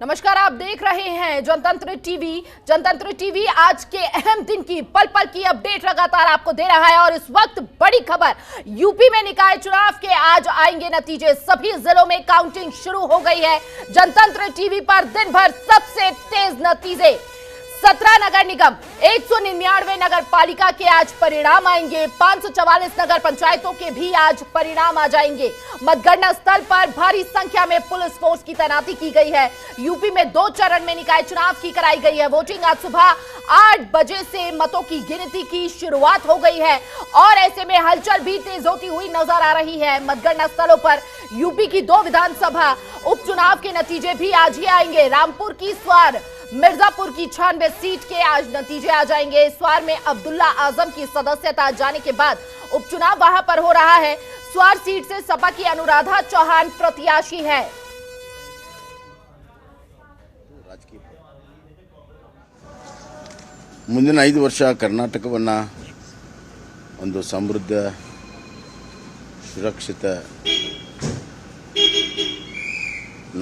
नमस्कार, आप देख रहे हैं जनतंत्र टीवी। जनतंत्र टीवी आज के अहम दिन की पल पल की अपडेट लगातार आपको दे रहा है और इस वक्त बड़ी खबर यूपी में निकाय चुनाव के आज आएंगे नतीजे। सभी जिलों में काउंटिंग शुरू हो गई है। जनतंत्र टीवी पर दिन भर सबसे तेज नतीजे। 17 नगर निगम, 199 नगर पालिका के आज परिणाम आएंगे। 544 नगर पंचायतों के भी आज परिणाम आ जाएंगे। मतगणना स्थल पर भारी संख्या में पुलिस फोर्स की तैनाती की गई है। यूपी में 2 चरण में निकाय चुनाव की कराई गई है। वोटिंग आज सुबह 8 बजे से मतों की गिनती की शुरुआत हो गई है और ऐसे में हलचल भी तेज होती हुई नजर आ रही है। मतगणना स्थलों पर यूपी की 2 विधानसभा उपचुनाव के नतीजे भी आज ही आएंगे। रामपुर की स्वार, मिर्जापुर की 96 सीट के आज नतीजे आ जाएंगे। स्वार में अब्दुल्ला आजम की सदस्यता जाने के बाद उपचुनाव वहां पर हो रहा है। स्वार सीट से सपा की अनुराधा चौहान प्रत्याशी है। ಮುಂದಿನ 5 ವರ್ಷ ಕರ್ನಾಟಕವನ್ನ ಒಂದು ಸಮೃದ್ಧ ಸುರಕ್ಷಿತ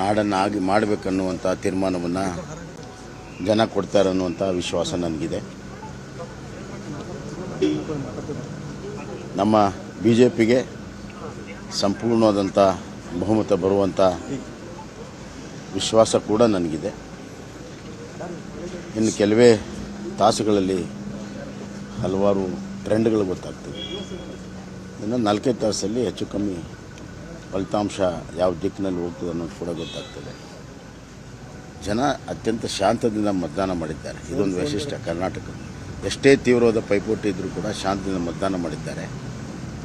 ನಾಡನ್ನಾಗಿ ಮಾಡಬೇಕನ್ನುವಂತ ತೀರ್ಮಾನವನ್ನ ಜನ ಕೊಡ್ತಾರೆ ಅನ್ನುವಂತ ವಿಶ್ವಾಸ ನನಗಿದೆ। ನಮ್ಮ ಬಿಜೆಪಿಗೆ ಸಂಪೂರ್ಣವಾದಂತ ಬಹುಮತ ಬರುವಂತ ವಿಶ್ವಾಸ ಕೂಡ ನನಗಿದೆ। ಇನ್ನು ಕೆಲವೇ ತಾಸುಗಳಲ್ಲಿ ಹಲವಾರು ಟ್ರೆಂಡ್ಗಳು ಗೊತ್ತಾಗ್ತದೆ। ಇನ್ನು 4 ತಾಸಲ್ಲಿ ಹೆಚ್ಚು ಕಮ್ಮಿ ಫಲಿತಾಂಶ ಯಾವ ದಿಕ್ಕಿನಲ್ಲಿ ಹೋಗ್ತದೆ ಅನ್ನೋದು ಕೂಡ ಗೊತ್ತಾಗ್ತದೆ। ಜನ ಅತ್ಯಂತ ಶಾಂತದಿಂದ ಮತದಾನ ಮಾಡಿದ್ದಾರೆ। ಇದೊಂದು ವೈಶಿಷ್ಟ್ಯ ಕರ್ನಾಟಕ। ಎಷ್ಟೇ ತೀವ್ರವಾದ ಪೈಪೋಟಿ ಇದ್ದರೂ ಕೂಡ ಶಾಂತಿಯಿಂದ ಮತದಾನ ಮಾಡಿದ್ದಾರೆ।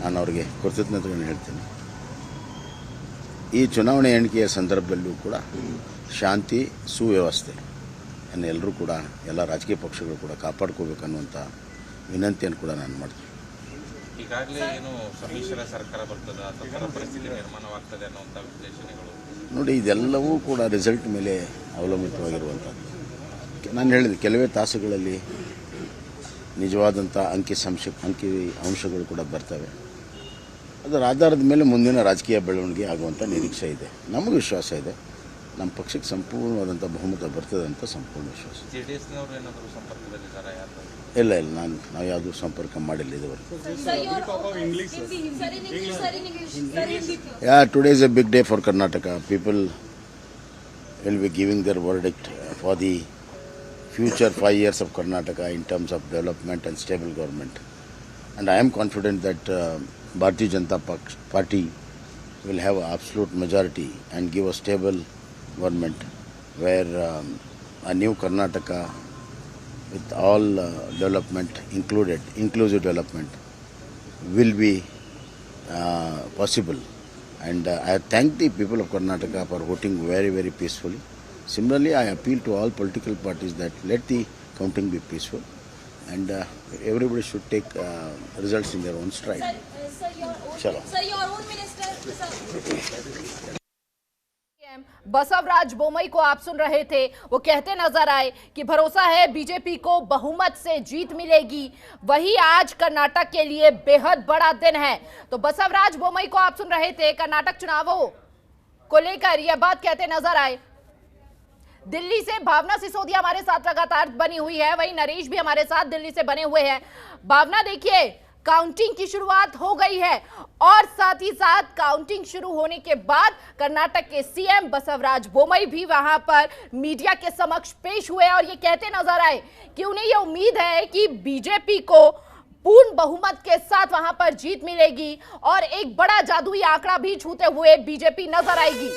ನಾನು ಅವರಿಗೆ ಕೃತಜ್ಞತೆಗಳನ್ನು ಹೇಳ್ತೀನಿ। ಈ ಚುನಾವಣೆ ಎಣಿಕೆಯ ಸಂದರ್ಭದಲ್ಲೂ ಕೂಡ ಶಾಂತಿ ಸುವ್ಯವಸ್ಥೆ ಎಲ್ಲರೂ ಕೂಡ ಎಲ್ಲ ರಾಜಕೀಯ ಪಕ್ಷಗಳು ಕೂಡ ಕಾಪಾಡ್ಕೋಬೇಕನ್ನುವಂಥ ವಿನಂತಿಯನ್ನು ಕೂಡ ನಾನು ಮಾಡ್ತೀನಿ। ಈಗಾಗಲೇ ಏನು ಸಮ್ಮಿಶ್ರ ಸರ್ಕಾರ ಬರ್ತದೆ ಅಥವಾ ಪರಿಸ್ಥಿತಿ ನಿರ್ಮಾಣವಾಗ್ತದೆ ಅನ್ನುವಂಥ ವಿಶ್ಲೇಷಣೆಗಳು ನೋಡಿ, ಇದೆಲ್ಲವೂ ಕೂಡ ರಿಸಲ್ಟ್ ಮೇಲೆ ಅವಲಂಬಿತವಾಗಿರುವಂಥದ್ದು। ನಾನು ಹೇಳಿದೆ ಕೆಲವೇ ತಾಸುಗಳಲ್ಲಿ ನಿಜವಾದಂಥ ಅಂಕಿ ಅಂಶಗಳು ಕೂಡ ಬರ್ತವೆ। ಅದರ ಆಧಾರದ ಮೇಲೆ ಮುಂದಿನ ರಾಜಕೀಯ ಬೆಳವಣಿಗೆ ಆಗುವಂಥ ನಿರೀಕ್ಷೆ ಇದೆ। ನಮಗೆ ವಿಶ್ವಾಸ ಇದೆ, ನಮ್ಮ ಪಕ್ಷಕ್ಕೆ ಸಂಪೂರ್ಣವಾದಂಥ ಬಹುಮತ ಬರ್ತದೆ ಅಂತ ಸಂಪೂರ್ಣ ವಿಶ್ವಾಸ। ಜೆಡಿಎಸ್ನವರು ಏನಾದರೂ ಸಂಪರ್ಕದಲ್ಲಿದ್ದಾರೆ? ಇಲ್ಲ, ನಾವು ಯಾವುದೂ ಸಂಪರ್ಕ ಮಾಡಿಲ್ಲ ಇದುವರೆಗೆ। Today is a big day for Karnataka. People will be giving their verdict for the future 5 years of Karnataka in terms of development and stable government. And I am confident that Bharatiya Janata Party will have an absolute majority and give a stable government where a new Karnataka with all development inclusive development will be possible. And I thank the people of Karnataka for voting very, very peacefully. Similarly, I appeal to all political parties that let the counting be peaceful and everybody should take results in their own stride. Sir, your own minister, sir. Basavaraj Bommai को आप सुन रहे थे। वो कहते नजर आए कि भरोसा है बीजेपी को बहुमत से जीत मिलेगी। वही आज कर्नाटक के लिए बेहद बड़ा दिन है। तो बसवराज बोमई को आप सुन रहे थे कर्नाटक चुनावों को लेकर यह बात कहते नजर आए। दिल्ली से भावना सिसोदिया हमारे साथ लगातार बनी हुई है, वही नरेश भी हमारे साथ दिल्ली से बने हुए हैं। भावना, देखिए काउंटिंग की शुरुआत हो गई है और साथ ही साथ काउंटिंग शुरू होने के बाद कर्नाटक के सीएम बसवराज बोमई भी वहां पर मीडिया के समक्ष पेश हुए और ये कहते नजर आए कि उन्हें ये उम्मीद है कि बीजेपी को पूर्ण बहुमत के साथ वहां पर जीत मिलेगी और एक बड़ा जादुई आंकड़ा भी छूते हुए बीजेपी नजर आएगी।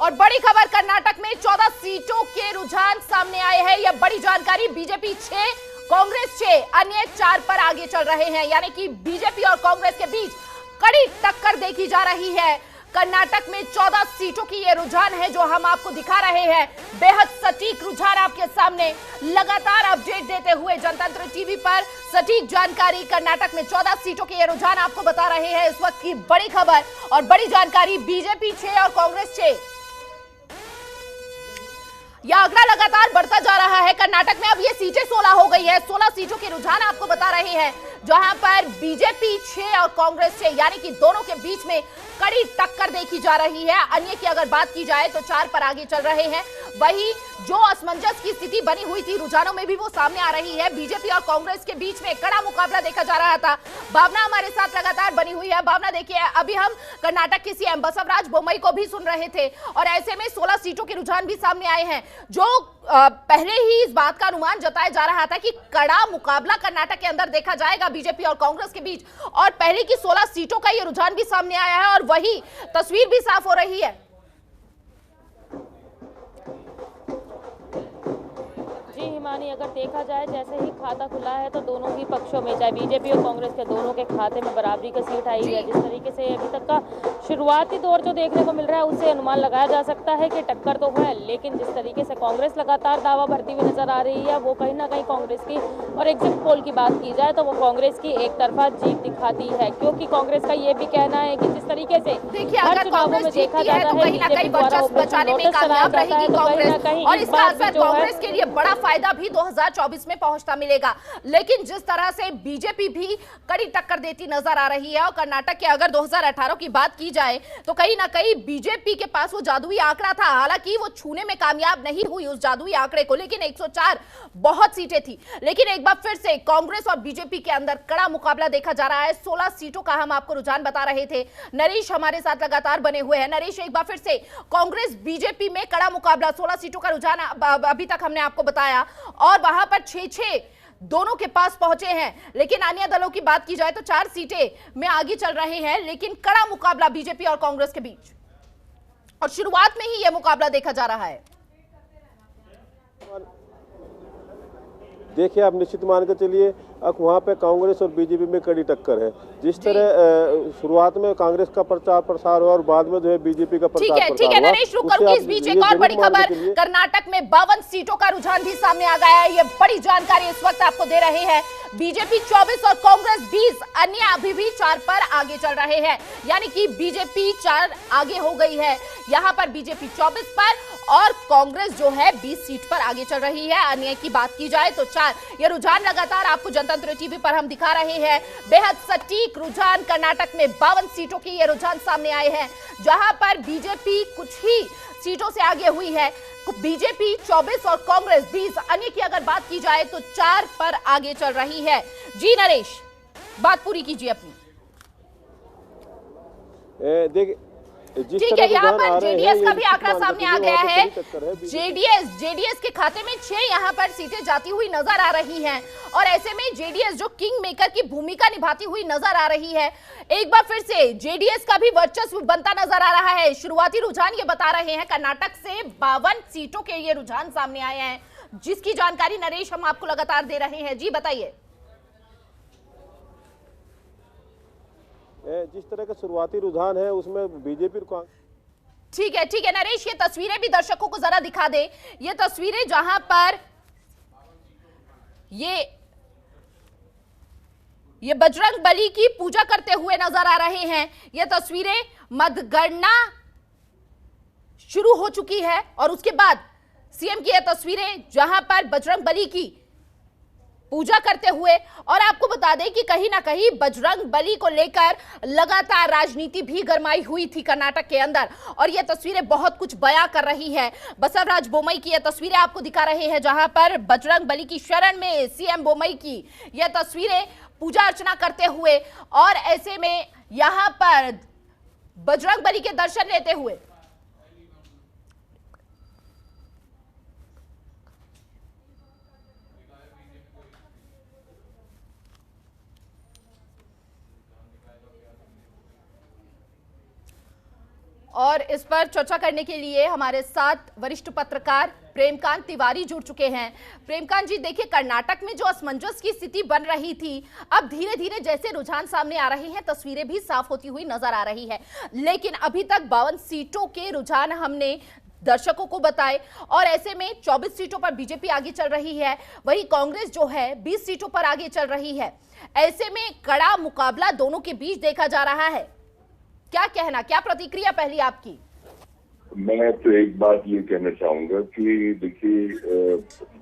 और बड़ी खबर, कर्नाटक में 14 सीटों के रुझान सामने आए हैं। यह बड़ी जानकारी। बीजेपी 6, कांग्रेस 6, अन्य 4 पर आगे चल रहे हैं। यानी कि बीजेपी और कांग्रेस के बीच कड़ी टक्कर देखी जा रही है। कर्नाटक में 14 सीटों की ये रुझान है जो हम आपको दिखा रहे हैं। बेहद सटीक रुझान आपके सामने लगातार अपडेट देते हुए जनतंत्र टीवी पर सटीक जानकारी। कर्नाटक में 14 सीटों के ये रुझान आपको बता रहे हैं। इस वक्त की बड़ी खबर और बड़ी जानकारी, बीजेपी 6 और कांग्रेस 6। यह आंकड़ा लगातार बढ़ता जा रहा है। कर्नाटक में अब ये सीटें 16 हो गई है। 16 सीटों के रुझान आपको बता रहे हैं। जहां पर बीजेपी 6 और कांग्रेस 6 यानी कि दोनों के बीच में कड़ी टक्कर देखी जा रही है। अन्य की अगर बात की जाए तो 4 पर आगे चल रहे हैं। वही जो असमंजस की स्थिति बनी हुई थी रुझानों में भी वो सामने आ रही है। बीजेपी और कांग्रेस के बीच में कड़ा मुकाबला देखा जा रहा था। भावना हमारे साथ लगातार बनी हुई है। भावना देखिए, अभी हम कर्नाटक के सीएम बसवराज बोम्मई को भी सुन रहे थे और ऐसे में 16 सीटों के रुझान भी सामने आए हैं। जो पहले ही इस बात का अनुमान जताया जा रहा था कि कड़ा मुकाबला कर्नाटक के अंदर देखा जाएगा बीजेपी और कांग्रेस के बीच, और पहले की 16 सीटों का ये रुझान भी सामने आया है और वही तस्वीर भी साफ हो रही है। जी हिमानी, अगर देखा जाए जैसे ही खाता खुला है तो दोनों ही पक्षों में, चाहे बीजेपी और कांग्रेस के, दोनों के खाते में बराबरी का सीट आई है। जिस तरीके से अभी तक का शुरुआती दौर जो देखने को मिल रहा है उससे अनुमान लगाया जा सकता है कि टक्कर तो है, लेकिन जिस तरीके से कांग्रेस लगातार दावा भरती हुई नजर आ रही है वो कहीं ना कहीं कांग्रेस की, और एग्जिट पोल की बात की जाए तो वो कांग्रेस की एक तरफा जीत दिखाती है, क्योंकि कांग्रेस का ये भी कहना है कि जिस तरीके से देखिए अगर कांग्रेस देखा जाता है कहीं ना कहीं वर्चस्व बचाने में कामयाब रहेगी कांग्रेस, और इसका असर कांग्रेस के लिए बड़ा फायदा भी 2024 में पहुंचता मिलेगा। लेकिन जिस तरह से बीजेपी भी कड़ी टक्कर देती नजर आ रही है, और कर्नाटक के अगर 2018 की बात की जाए तो कहीं ना कहीं बीजेपी के पास वो जादुई आंकड़ा था, हालांकि वो छूने में कामयाब नहीं हुई उस जादुई आंकड़े को, लेकिन 104 बहुत सीटें थी। लेकिन एक बार फिर से कांग्रेस और बीजेपी के अंदर कड़ा मुकाबला देखा जा रहा है। 16 सीटों का हम आपको रुझान बता रहे थे। नरेश हमारे साथ लगातार बने हुए हैं। नरेश, एक बार फिर से कांग्रेस बीजेपी में कड़ा मुकाबला, 16 सीटों का रुझान अभी तक हमने आपको बताया, और वहां पर 6-6 दोनों के पास पहुंचे हैं। लेकिन अन्य दलों की बात की जाए तो 4 सीटें में आगे चल रहे हैं, लेकिन कड़ा मुकाबला बीजेपी और कांग्रेस के बीच, और शुरुआत में ही यह मुकाबला देखा जा रहा है। देखिए, आप निश्चित मान के चलिए अब वहाँ पे कांग्रेस और बीजेपी में कड़ी टक्कर है। जिस तरह शुरुआत में कांग्रेस का प्रचार प्रसार हुआ और बाद में जो है बीजेपी का प्रचार प्रसार हुआ। ठीक है नरेश, रुक करूंगी। इस बीच एक और बड़ी खबर, कर्नाटक में 52 सीटों का रुझान भी सामने आ गया है। ये बड़ी जानकारी इस वक्त आपको दे रहे हैं। बीजेपी 24 और कांग्रेस 20, अन्य अभी भी 4 पर आगे चल रहे हैं, यानी कि बीजेपी 4 आगे हो गई है। यहाँ पर बीजेपी 24 पर और कांग्रेस जो है 20 सीट पर आगे चल रही है। अन्य की बात की जाए तो 4। ये रुझान लगातार आपको जनतंत्र टीवी पर हम दिखा रहे हैं। बेहद सटीक रुझान, कर्नाटक में 52 सीटों की ये रुझान सामने आए हैं, जहां पर बीजेपी कुछ ही सीटों से आगे हुई है। बीजेपी 24 और कांग्रेस 20, अन्य की अगर बात की जाए तो 4 पर आगे चल रही है। जी नरेश, बात पूरी कीजिए अपनी। देखिए, ठीक है, यहाँ पर जेडीएस का भी आंकड़ा सामने आ गया है। जेडीएस के खाते में 6 यहाँ पर सीटें जाती हुई नजर आ रही हैं, और ऐसे में जेडीएस जो किंग मेकर की भूमिका निभाती हुई नजर आ रही है। एक बार फिर से जेडीएस का भी वर्चस्व बनता नजर आ रहा है। शुरुआती रुझान ये बता रहे हैं, कर्नाटक से 52 सीटों के ये रुझान सामने आए हैं, जिसकी जानकारी नरेश हम आपको लगातार दे रहे हैं। जी बताइए। जिस तरह का शुरुआती रुझान है उसमें बीजेपी और कांग्रेस। ठीक है नरेश, ये तस्वीरें भी दर्शकों को जरा दिखा दे। ये तस्वीरें जहां पर ये बजरंग बली की पूजा करते हुए नजर आ रहे हैं। ये तस्वीरें, मतगणना शुरू हो चुकी है और उसके बाद सीएम की ये तस्वीरें जहां पर बजरंग बली की पूजा करते हुए, और आपको बता दें कि कहीं ना कहीं बजरंग बली को लेकर लगातार राजनीति भी गरमाई हुई थी कर्नाटक के अंदर, और ये तस्वीरें बहुत कुछ बयां कर रही है। बसवराज बोम्मई की ये तस्वीरें आपको दिखा रहे हैं, जहां पर बजरंग बली की शरण में सीएम बोम्मई की ये तस्वीरें पूजा अर्चना करते हुए, और ऐसे में यहां पर बजरंग बली के दर्शन लेते हुए और इस पर चर्चा करने के लिए हमारे साथ वरिष्ठ पत्रकार प्रेमकांत तिवारी जुड़ चुके हैं। प्रेमकांत जी, देखिए, कर्नाटक में जो असमंजस की स्थिति बन रही थी, अब धीरे धीरे जैसे रुझान सामने आ रहे हैं, तस्वीरें भी साफ होती हुई नजर आ रही है, लेकिन अभी तक 52 सीटों के रुझान हमने दर्शकों को बताए, और ऐसे में 24 सीटों पर बीजेपी आगे चल रही है, वही कांग्रेस जो है 20 सीटों पर आगे चल रही है। ऐसे में कड़ा मुकाबला दोनों के बीच देखा जा रहा है। क्या कहना, क्या प्रतिक्रिया पहली आपकी? मैं तो एक बात ये कहना चाहूंगा कि देखिए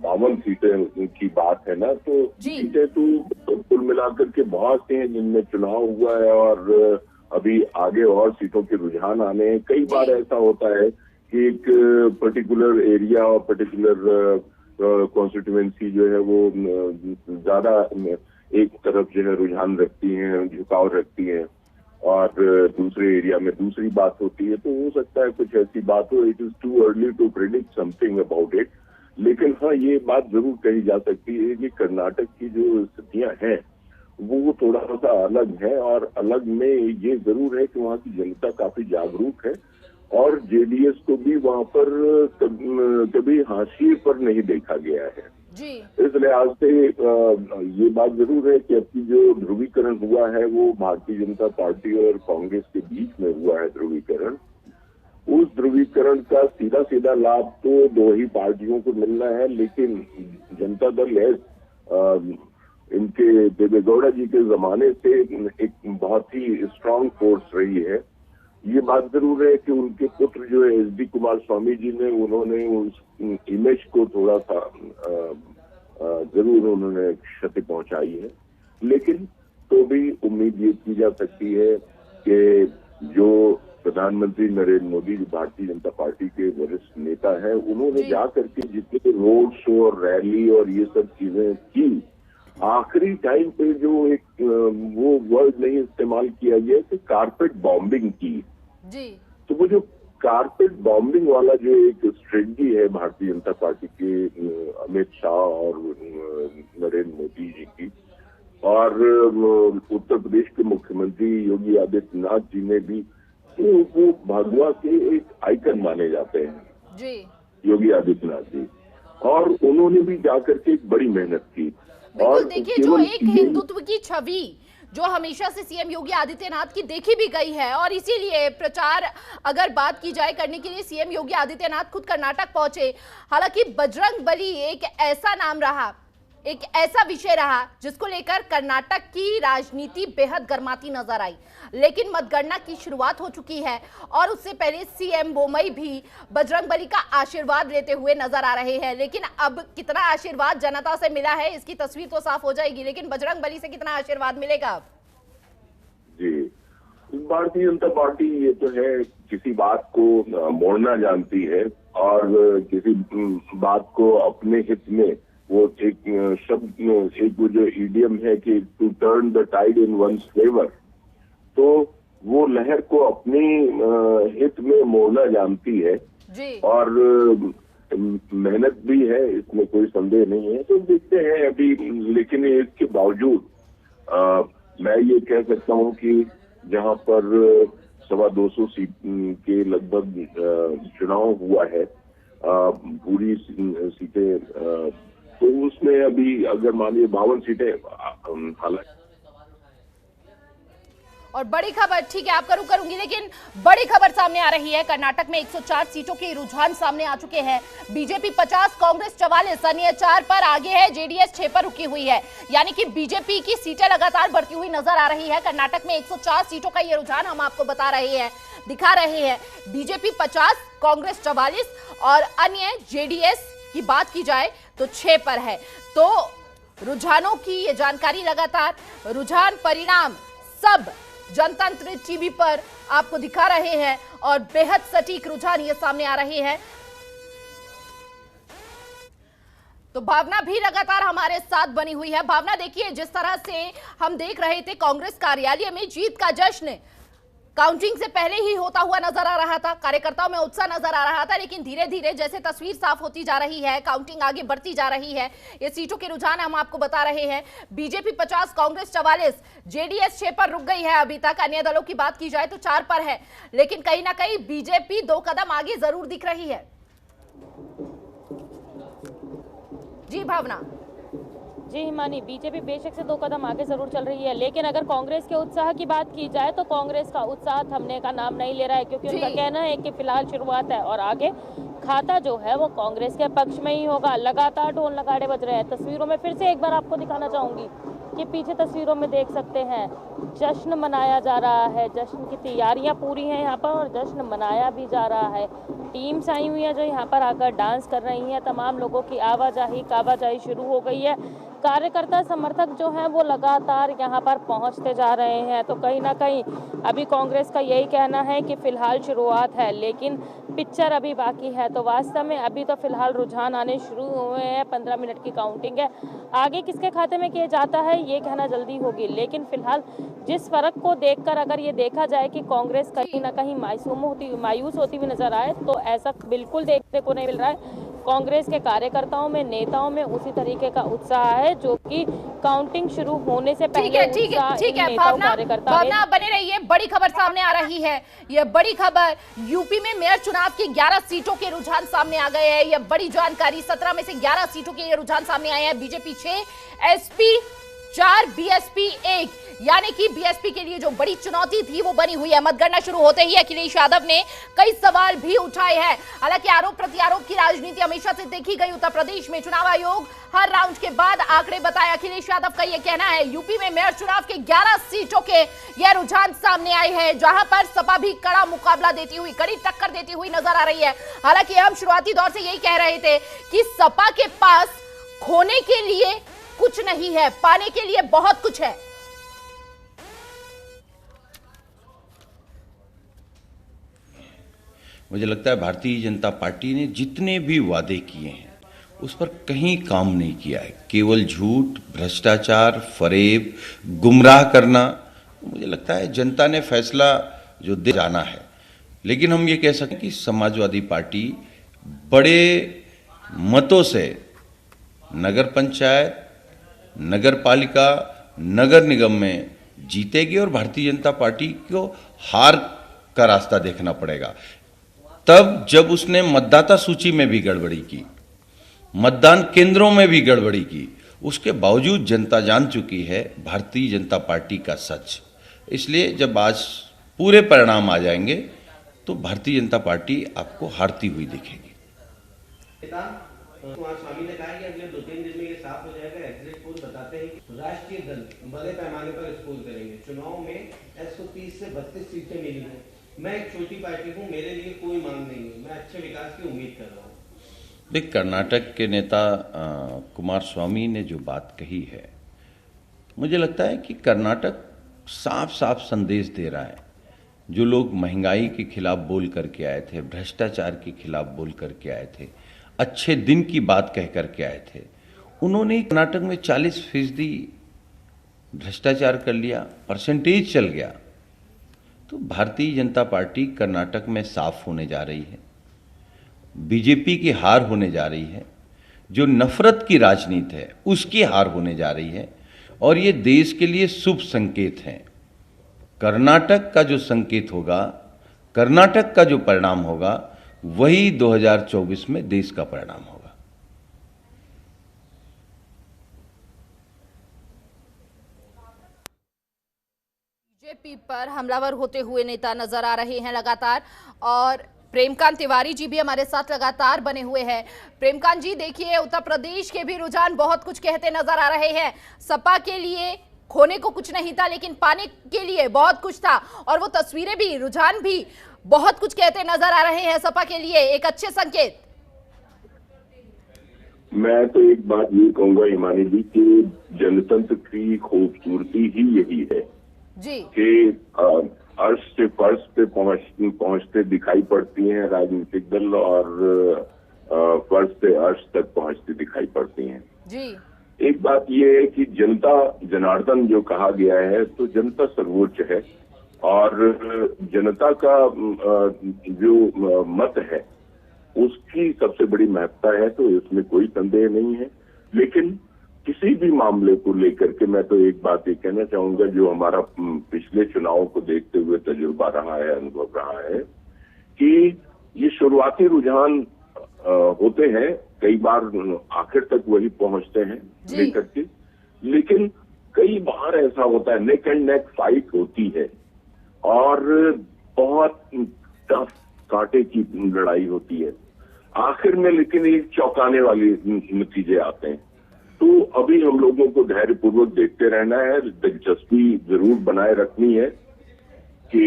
52 सीटें की बात है ना, तो सीटें तो कुल मिलाकर के बहुत से हैं जिनमें चुनाव हुआ है और अभी आगे और सीटों के रुझान आने हैं। कई बार ऐसा होता है कि एक पर्टिकुलर एरिया और पर्टिकुलर कॉन्स्टिट्यूएंसी जो है वो ज्यादा एक तरफ जो है रुझान रखती हैं, झुकाव रखती हैं, और दूसरे एरिया में दूसरी बात होती है। तो हो सकता है कुछ ऐसी बात हो। It is too early to predict something about it. लेकिन हाँ, ये बात जरूर कही जा सकती है कि कर्नाटक की जो स्थितियां हैं वो थोड़ा सा अलग है, और अलग में ये जरूर है कि वहाँ की जनता काफी जागरूक है और जेडीएस को भी वहाँ पर कभी हाशिए पर नहीं देखा गया है जी। इस लिहाज से ये बात जरूर है कि अब की जो ध्रुवीकरण हुआ है वो भारतीय जनता पार्टी और कांग्रेस के बीच में हुआ है ध्रुवीकरण। उस ध्रुवीकरण का सीधा सीधा लाभ तो दो ही पार्टियों को मिलना है, लेकिन जनता दल इनके देवेगौड़ा जी के जमाने से एक बहुत ही स्ट्रांग फोर्स रही है। ये बात जरूर है कि उनके पुत्र जो है एसडी कुमार स्वामी जी ने, उन्होंने उस इमेज को थोड़ा सा जरूर उन्होंने क्षति पहुंचाई है। लेकिन तो भी उम्मीद ये की जा सकती है कि जो प्रधानमंत्री नरेंद्र मोदी जो भारतीय जनता पार्टी के वरिष्ठ नेता हैं, उन्होंने जाकर के जितने रोड शो और रैली और ये सब चीजें की, आखिरी टाइम पे जो एक वो वर्ड नहीं इस्तेमाल किया गया कि कारपेट बॉम्बिंग की जी। तो वो जो कारपेट बॉम्बिंग वाला जो एक स्ट्रेटजी है भारतीय जनता पार्टी के अमित शाह और नरेंद्र मोदी जी की, और उत्तर प्रदेश के मुख्यमंत्री योगी आदित्यनाथ जी ने भी, तो वो भगवा के एक आइकन माने जाते हैं जी, योगी आदित्यनाथ जी, और उन्होंने भी जाकर के एक बड़ी मेहनत की। बिल्कुल, देखिए जो एक हिंदुत्व की छवि जो हमेशा से सीएम योगी आदित्यनाथ की देखी भी गई है, और इसीलिए प्रचार अगर बात की जाए करने के लिए सीएम योगी आदित्यनाथ खुद कर्नाटक पहुंचे। हालांकि बजरंग बली एक ऐसा नाम रहा, एक ऐसा विषय रहा जिसको लेकर कर्नाटक की राजनीति बेहद गर्माती नजर आई। लेकिन मतगणना की शुरुआत हो चुकी है और उससे पहले सीएम बोम्मई भी बजरंग बली का आशीर्वाद लेते हुए नजर आ रहे हैं। लेकिन अब कितना आशीर्वाद जनता से मिला है इसकी तस्वीर तो साफ हो जाएगी, लेकिन बजरंग बली से कितना आशीर्वाद मिलेगा? जी, भारतीय जनता पार्टी ये तो है किसी बात को मोड़ना जानती है, और किसी बात को अपने हित में, वो एक शब्द, एक वो जो इडियम है कि to turn the tide in one's favour, तो वो लहर को अपनी हित में मोड़ना जानती है जी। और मेहनत भी है, इसमें कोई संदेह नहीं है। तो देखते हैं अभी, लेकिन इसके बावजूद मैं ये कह सकता हूँ कि जहाँ पर 225 सीट के लगभग चुनाव हुआ है, पूरी सीटें, तो उसमें अभी अगर मानिए 52 सीटें, हालांकि और बड़ी खबर, ठीक है आपका रुख करूंगी, लेकिन बड़ी खबर सामने आ रही है। कर्नाटक में 104 सीटों के रुझान सामने आ चुके हैं। बीजेपी 50, कांग्रेस 44, अन्य 4 पर आगे है, जेडीएस 6 पर रुकी हुई है। यानी कि बीजेपी की सीटें लगातार बढ़ती हुई नजर आ रही है। कर्नाटक में 104 सीटों का ये रुझान हम आपको बता रहे हैं, दिखा रहे हैं। बीजेपी 50, कांग्रेस 44 और अन्य जेडीएस की बात की जाए तो 6 पर है। तो रुझानों की ये जानकारी लगातार, रुझान परिणाम सब जनतंत्र टीवी पर आपको दिखा रहे हैं और बेहद सटीक रुझान ये सामने आ रहे हैं। तो भावना भी लगातार हमारे साथ बनी हुई है। भावना, देखिए जिस तरह से हम देख रहे थे कांग्रेस कार्यालय में जीत का जश्न काउंटिंग से पहले ही होता हुआ नजर आ रहा था, कार्यकर्ताओं में उत्साह नजर आ रहा था, लेकिन धीरे धीरे जैसे तस्वीर साफ होती जा रही है, काउंटिंग आगे बढ़ती जा रही है, ये सीटों के रुझान हम आपको बता रहे हैं। बीजेपी 50, कांग्रेस 44, जेडीएस 6 पर रुक गई है अभी तक। अन्य दलों की बात की जाए तो 4 पर है, लेकिन कहीं ना कहीं बीजेपी 2 कदम आगे जरूर दिख रही है। जी भावना। जी हिमानी, बीजेपी बेशक से 2 कदम आगे जरूर चल रही है, लेकिन अगर कांग्रेस के उत्साह की बात की जाए तो कांग्रेस का उत्साह थमने का नाम नहीं ले रहा है, क्योंकि उनका कहना है कि फिलहाल शुरुआत है और आगे खाता जो है वो कांग्रेस के पक्ष में ही होगा। लगातार ढोल नगाड़े बज रहे हैं। तस्वीरों में फिर से एक बार आपको दिखाना चाहूंगी ये पीछे तस्वीरों में देख सकते हैं, जश्न मनाया जा रहा है। जश्न की तैयारियां पूरी हैं यहाँ पर और जश्न मनाया भी जा रहा है। टीम्स आई हुई हैं जो यहाँ पर आकर डांस कर रही हैं। तमाम लोगों की आवाजाही शुरू हो गई है। कार्यकर्ता समर्थक जो हैं वो लगातार यहाँ पर पहुँचते जा रहे हैं। तो कहीं ना कहीं अभी कांग्रेस का यही कहना है कि फिलहाल शुरुआत है, लेकिन पिक्चर अभी बाकी है। तो वास्तव में अभी तो फिलहाल रुझान आने शुरू हुए हैं। 15 मिनट की काउंटिंग है। आगे किसके खाते में किया जाता है ये कहना जल्दी होगी, लेकिन फिलहाल जिस फर्क को देखकर अगर ये देखा जाए कि कांग्रेस कहीं ना कहीं मायूस होती हुई नजर आए, तो ऐसा बिल्कुल देखने को नहीं मिल रहा है। कांग्रेस के कार्यकर्ताओं में, नेताओं में उसी तरीके का उत्साह है जो कि काउंटिंग शुरू होने से पहले ठीक है भावना बने रहिए। बड़ी खबर सामने आ रही है। यह बड़ी खबर, यूपी में मेयर चुनाव की 11 सीटों के रुझान सामने आ गए हैं। यह बड़ी जानकारी, 17 में से 11 सीटों के ये रुझान सामने आए हैं। बीजेपी 6, एसपी 4, बीएसपी 1, यानी कि बीएसपी के लिए जो बड़ी चुनौती थी वो बनी हुई है। मतगणना शुरू होते ही अखिलेश यादव ने कई सवाल भी उठाए हैं। हालांकि आरोप प्रत्यारोप की राजनीति हमेशा से देखी गई उत्तर प्रदेश में। चुनाव आयोग हर राउंड के बाद आंकड़े बताए। अखिलेश यादव का यह कहना है यूपी में मेयर चुनाव के 11 सीटों के यह रुझान सामने आए हैं, जहां पर सपा भी कड़ा मुकाबला देती हुई, कड़ी टक्कर देती हुई नजर आ रही है। हालांकि हम शुरुआती दौर से यही कह रहे थे कि सपा के पास खोने के लिए कुछ नहीं है, पाने के लिए बहुत कुछ है। मुझे लगता है भारतीय जनता पार्टी ने जितने भी वादे किए हैं उस पर कहीं काम नहीं किया है। केवल झूठ, भ्रष्टाचार, फरेब, गुमराह करना। मुझे लगता है जनता ने फैसला जो दे जाना है, लेकिन हम ये कह सकते हैं कि समाजवादी पार्टी बड़े मतों से नगर पंचायत, नगर पालिका, नगर निगम में जीतेगी और भारतीय जनता पार्टी को हार का रास्ता देखना पड़ेगा। तब जब उसने मतदाता सूची में भी गड़बड़ी की, मतदान केंद्रों में भी गड़बड़ी की, उसके बावजूद जनता जान चुकी है भारतीय जनता पार्टी का सच। इसलिए जब आज पूरे परिणाम आ जाएंगे तो भारतीय जनता पार्टी आपको हारती हुई दिखेगी। स्वामी ने कहा कि अगले 2-3 दिन में ये साफ हो जाएगा। एग्जिट पोल बताते हैं कि राष्ट्रीय दल बड़े पैमाने पर स्कोर करेंगे। चुनाव में 130 से 32 सीटें मिली हैं। मैं एक छोटी पार्टी हूँ, मेरे लिए कोई मांग नहीं है। मैं अच्छे विकास की उम्मीद कर रहा हूँ। देख, कर्नाटक के नेता कुमार स्वामी ने जो बात कही है, मुझे लगता है कि कर्नाटक साफ साफ संदेश दे रहा है। जो लोग महंगाई के खिलाफ बोल करके आए थे, भ्रष्टाचार के खिलाफ बोल करके आए थे, अच्छे दिन की बात कह करके आए थे, उन्होंने कर्नाटक में 40% भ्रष्टाचार कर लिया, परसेंटेज चल गया। तो भारतीय जनता पार्टी कर्नाटक में साफ होने जा रही है, बीजेपी की हार होने जा रही है। जो नफरत की राजनीति है उसकी हार होने जा रही है और ये देश के लिए शुभ संकेत है। कर्नाटक का जो संकेत होगा, कर्नाटक का जो परिणाम होगा, वही 2024 में देश का परिणाम होगा। बीजेपी पर हमलावर होते हुए नेता नजर आ रहे हैं लगातार, और प्रेमकांत तिवारी जी भी हमारे साथ लगातार बने हुए हैं। प्रेमकांत जी, देखिए उत्तर प्रदेश के भी रुझान बहुत कुछ कहते नजर आ रहे हैं। सपा के लिए खोने को कुछ नहीं था, लेकिन पाने के लिए बहुत कुछ था, और वो तस्वीरें भी, रुझान भी बहुत कुछ कहते नजर आ रहे हैं सपा के लिए। एक अच्छे संकेत। मैं तो एक बात ये कहूंगा हिमानी जी कि जनतंत्र की खूबसूरती ही यही है जी कि अर्श से फर्श पे पहुंचते दिखाई पड़ती हैं राजनीतिक दल, और फर्श से अर्श तक पहुंचती दिखाई पड़ती हैं जी। एक बात ये है कि जनता जनार्दन जो कहा गया है, तो जनता सर्वोच्च है, और जनता का जो मत है उसकी सबसे बड़ी महत्ता है, तो इसमें कोई संदेह नहीं है। लेकिन किसी भी मामले को लेकर के मैं तो एक बात ये कहना चाहूंगा, जो हमारा पिछले चुनावों को देखते हुए तजुर्बा रहा है, अनुभव रहा है, कि ये शुरुआती रुझान होते हैं, कई बार आखिर तक वही पहुंचते हैं लेकर के, लेकिन कई बार ऐसा होता है नेक एंड नेक फाइट होती है और बहुत टफ कांटे की लड़ाई होती है आखिर में, लेकिन एक चौंकाने वाले नतीजे आते हैं। तो अभी हम लोगों को धैर्यपूर्वक देखते रहना है, दिलचस्पी जरूर बनाए रखनी है कि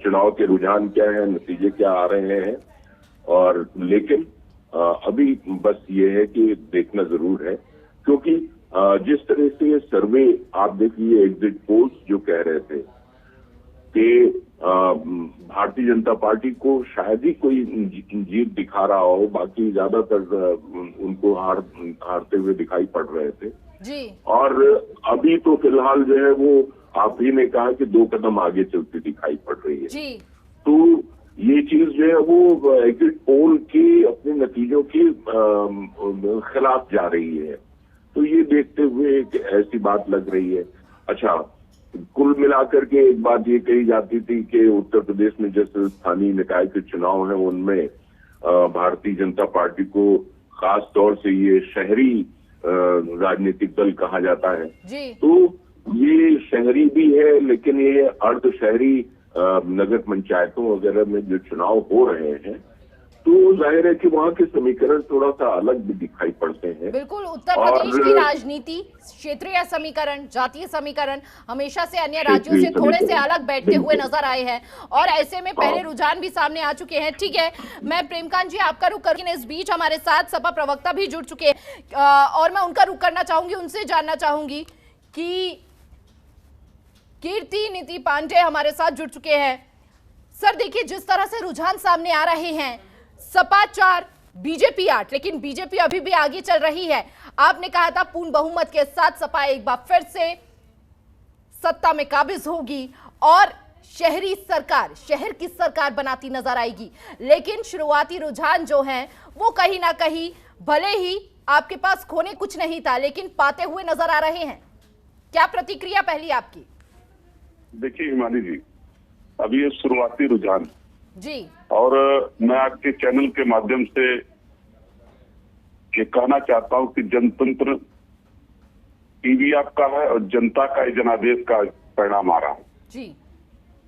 चुनाव के रुझान क्या है, नतीजे क्या आ रहे हैं, और लेकिन अभी बस ये है कि देखना जरूर है, क्योंकि जिस तरह से ये सर्वे आप देखिए, एग्जिट पोल्स जो कह रहे थे कि भारतीय जनता पार्टी को शायद ही कोई जीत दिखा रहा हो, बाकी ज्यादातर उनको हारते हुए दिखाई पड़ रहे थे जी। और अभी तो फिलहाल जो है वो आप ही ने कहा कि 2 कदम आगे चलती दिखाई पड़ रही है जी। तो ये चीज जो है वो एग्जिट पोल के अपने नतीजों के खिलाफ जा रही है। तो ये देखते हुए एक ऐसी बात लग रही है। अच्छा, कुल मिलाकर के एक बात ये कही जाती थी कि उत्तर प्रदेश में जैसे स्थानीय निकाय के चुनाव हैं उनमें भारतीय जनता पार्टी को खास तौर से ये शहरी राजनीतिक दल कहा जाता है जी। तो ये शहरी भी है, लेकिन ये अर्ध शहरी नगर पंचायतों वगैरह में जो चुनाव हो रहे हैं तो जाहिर है कि वहाँ के समीकरण थोड़ा सा अलग भी दिखाई पड़ते हैं। बिल्कुल, उत्तर प्रदेश की राजनीति, क्षेत्रीय समीकरण, जातीय समीकरण हमेशा से अन्य राज्यों से थोड़े से अलग बैठते हुए नजर आए हैं और ऐसे में पहले रुझान भी सामने आ चुके हैं। ठीक है, मैं प्रेमकांत जी आपका रुख करके, इस बीच हमारे साथ सपा प्रवक्ता भी जुड़ चुके हैं और मैं उनका रुख करना चाहूंगी, उनसे जानना चाहूंगी कि कीर्ति नीति पांडे हमारे साथ जुड़ चुके हैं। सर देखिए, जिस तरह से रुझान सामने आ रहे हैं, सपा 4 बीजेपी 8, लेकिन बीजेपी अभी भी आगे चल रही है। आपने कहा था पूर्ण बहुमत के साथ सपा एक बार फिर से सत्ता में काबिज होगी और शहरी सरकार, शहर की सरकार बनाती नजर आएगी। लेकिन शुरुआती रुझान जो हैं वो कहीं ना कहीं, भले ही आपके पास खोने कुछ नहीं था, लेकिन पाते हुए नजर आ रहे हैं। क्या प्रतिक्रिया पहली आपकी? देखिए हिमानी जी, अभी ये शुरुआती रुझान जी, और मैं आपके चैनल के माध्यम से ये कहना चाहता हूं कि जनतंत्र टीवी आपका है और जनता का जनादेश का परिणाम आ रहा है जी।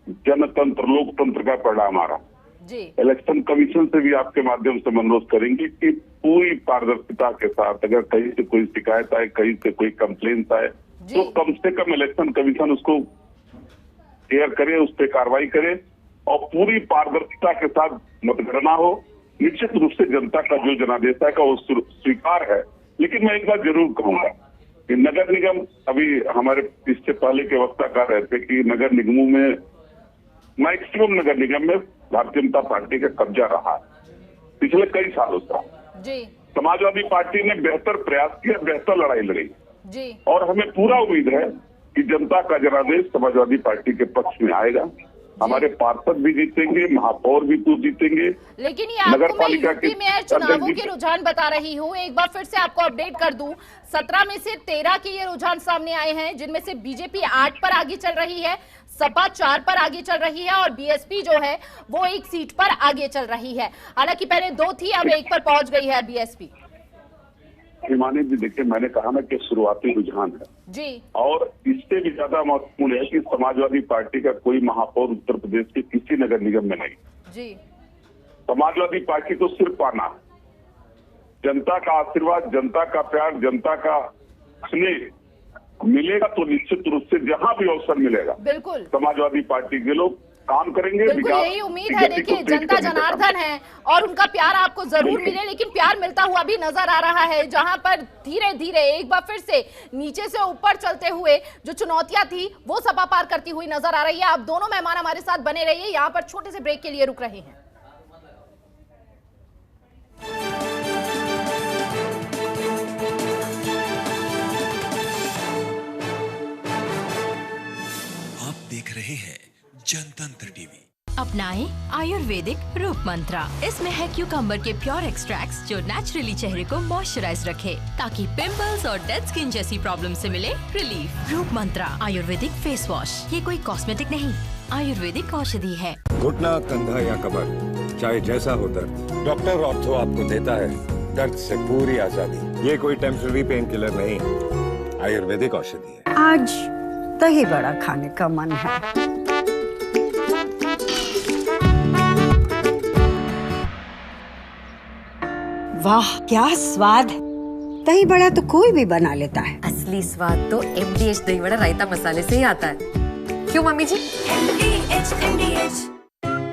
जनतंत्र, लोकतंत्र का परिणाम आ रहा है जी। इलेक्शन कमीशन से भी आपके माध्यम से अनुरोध करेंगे कि पूरी पारदर्शिता के साथ अगर कहीं से कोई शिकायत आए, कहीं से कोई कंप्लेंट आए तो कम से कम इलेक्शन कमीशन उसको केयर करे, उस पर कार्रवाई करे और पूरी पारदर्शिता के साथ मतगणना हो। निश्चित रूप से जनता का जो जनादेश है का वो स्वीकार है। लेकिन मैं एक बात जरूर कहूंगा कि नगर निगम, अभी हमारे इससे पहले के वक्ता कह रहे थे कि नगर निगमों में, मैक्सिमम नगर निगम में भारतीय जनता पार्टी का कब्जा रहा पिछले कई सालों से। समाजवादी पार्टी ने बेहतर प्रयास किया, बेहतर लड़ाई लड़ी जी। और हमें पूरा उम्मीद है कि जनता का जनादेश समाजवादी पार्टी के पक्ष में आएगा। हमारे पार्षद भी जीतेंगे, महापौर भी तो जीतेंगे। लेकिन ये आपको मैं यूपी मेयर चुनावों के रुझान बता रही हूँ, एक बार फिर से आपको अपडेट कर दूं, 17 में से 13 के ये रुझान सामने आए हैं, जिनमें से बीजेपी 8 पर आगे चल रही है, सपा 4 पर आगे चल रही है और बीएसपी जो है वो 1 सीट पर आगे चल रही है। हालांकि पहले 2 थी, अब 1 पर पहुंच गई है बीएसपी। हिमानी जी देखिए, मैंने कहा ना कि शुरुआती रुझान है जी, और इससे भी ज्यादा महत्वपूर्ण है कि समाजवादी पार्टी का कोई महापौर उत्तर प्रदेश के किसी नगर निगम में नहीं जी। समाजवादी पार्टी को सिर्फ पाना, जनता का आशीर्वाद, जनता का प्यार, जनता का स्नेह मिलेगा तो निश्चित रूप से जहां भी अवसर मिलेगा बिल्कुल समाजवादी पार्टी के लोग काम करेंगे। बिल्कुल यही उम्मीद है। देखिए, जनता जनार्दन है और उनका प्यार आपको जरूर मिले, लेकिन प्यार मिलता हुआ भी नजर आ रहा है, जहां पर धीरे धीरे एक बार फिर से नीचे से ऊपर चलते हुए जो चुनौतियां थी वो सपा पार करती हुई नजर आ रही है। आप दोनों मेहमान हमारे साथ बने रहिए, यहाँ पर छोटे से ब्रेक के लिए रुक रहे हैं। आप देख रहे हैं जनतंत्र टीवी। अपनाएं आयुर्वेदिक रूप मंत्रा। इसमें है क्यूकम्बर के प्योर एक्सट्रैक्ट्स जो नेचुरली चेहरे को मॉइस्चराइज रखे ताकि पिंपल्स और डेड स्किन जैसी प्रॉब्लम से मिले रिलीफ। रूप मंत्रा आयुर्वेदिक फेस वॉश, ये कोई कॉस्मेटिक नहीं, आयुर्वेदिक औषधि है। घुटना, कंधा या कमर, चाहे जैसा हो दर्द, डॉक्टर ऑर्थो आपको देता है दर्द से पूरी आजादी। ये कोई टेम्पररी पेन किलर नहीं, आयुर्वेदिक औषधि है। आज दही बड़ा खाने का मन है। वाह क्या स्वाद है, दही बड़ा तो कोई भी बना लेता है। असली स्वाद तो MDH दही बड़ा रायता मसाले से ही आता है, क्यों मम्मी जी? MDH।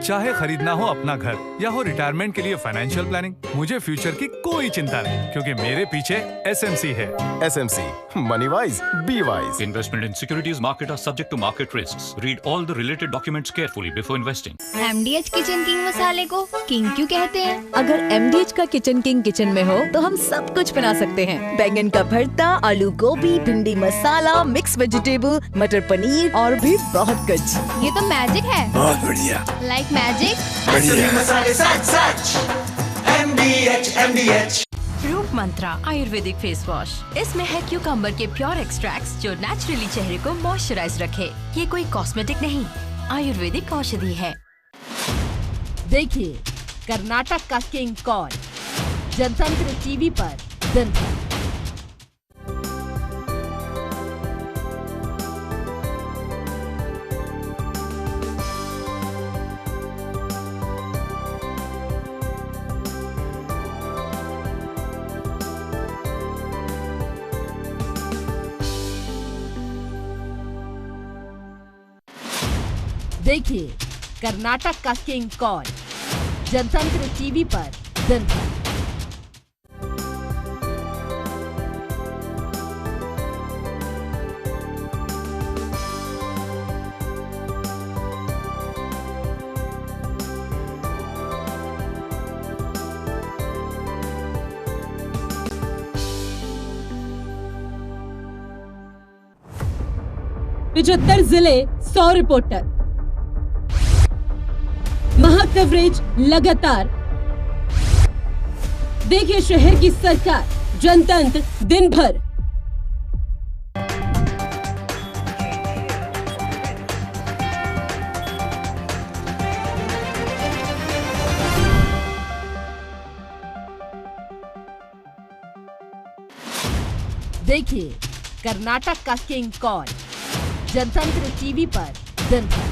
चाहे खरीदना हो अपना घर या हो रिटायरमेंट के लिए फाइनेंशियल प्लानिंग, मुझे फ्यूचर की कोई चिंता नहीं, क्योंकि मेरे पीछे SMC है। SMC, money wise, be wise. Investment in securities market are subject to market risks. Read all the related documents carefully before investing. MDH kitchen king मसाले को किंग क्यों कहते हैं? अगर MDH का किचन किंग किचन में हो तो हम सब कुछ बना सकते हैं। बैंगन का भरता, आलू गोभी, भिंडी मसाला, मिक्स वेजिटेबल, मटर पनीर और भी बहुत कुछ। ये तो मैजिक है। बहुत बढ़िया। Like magic. मसाले सच MDH। रूप मंत्रा आयुर्वेदिक फेस वॉश। इसमें है क्यूकम्बर के प्योर एक्सट्रैक्ट्स जो नेचुरली चेहरे को मॉइस्चराइज रखे। ये कोई कॉस्मेटिक नहीं, आयुर्वेदिक औषधि है। देखिए कर्नाटक का किंग कौन, जनतंत्र टीवी पर दिन भर। देखिए कर्नाटक का किंग कौन, जनतंत्र टीवी पर दिन भर। पिछहत्तर जिले 100 रिपोर्टर, महा कवरेज लगातार। देखिए शहर की सरकार, जनतंत्र दिन भर। देखिए कर्नाटक का किंग कौन, जनतंत्र टीवी पर दिन भर।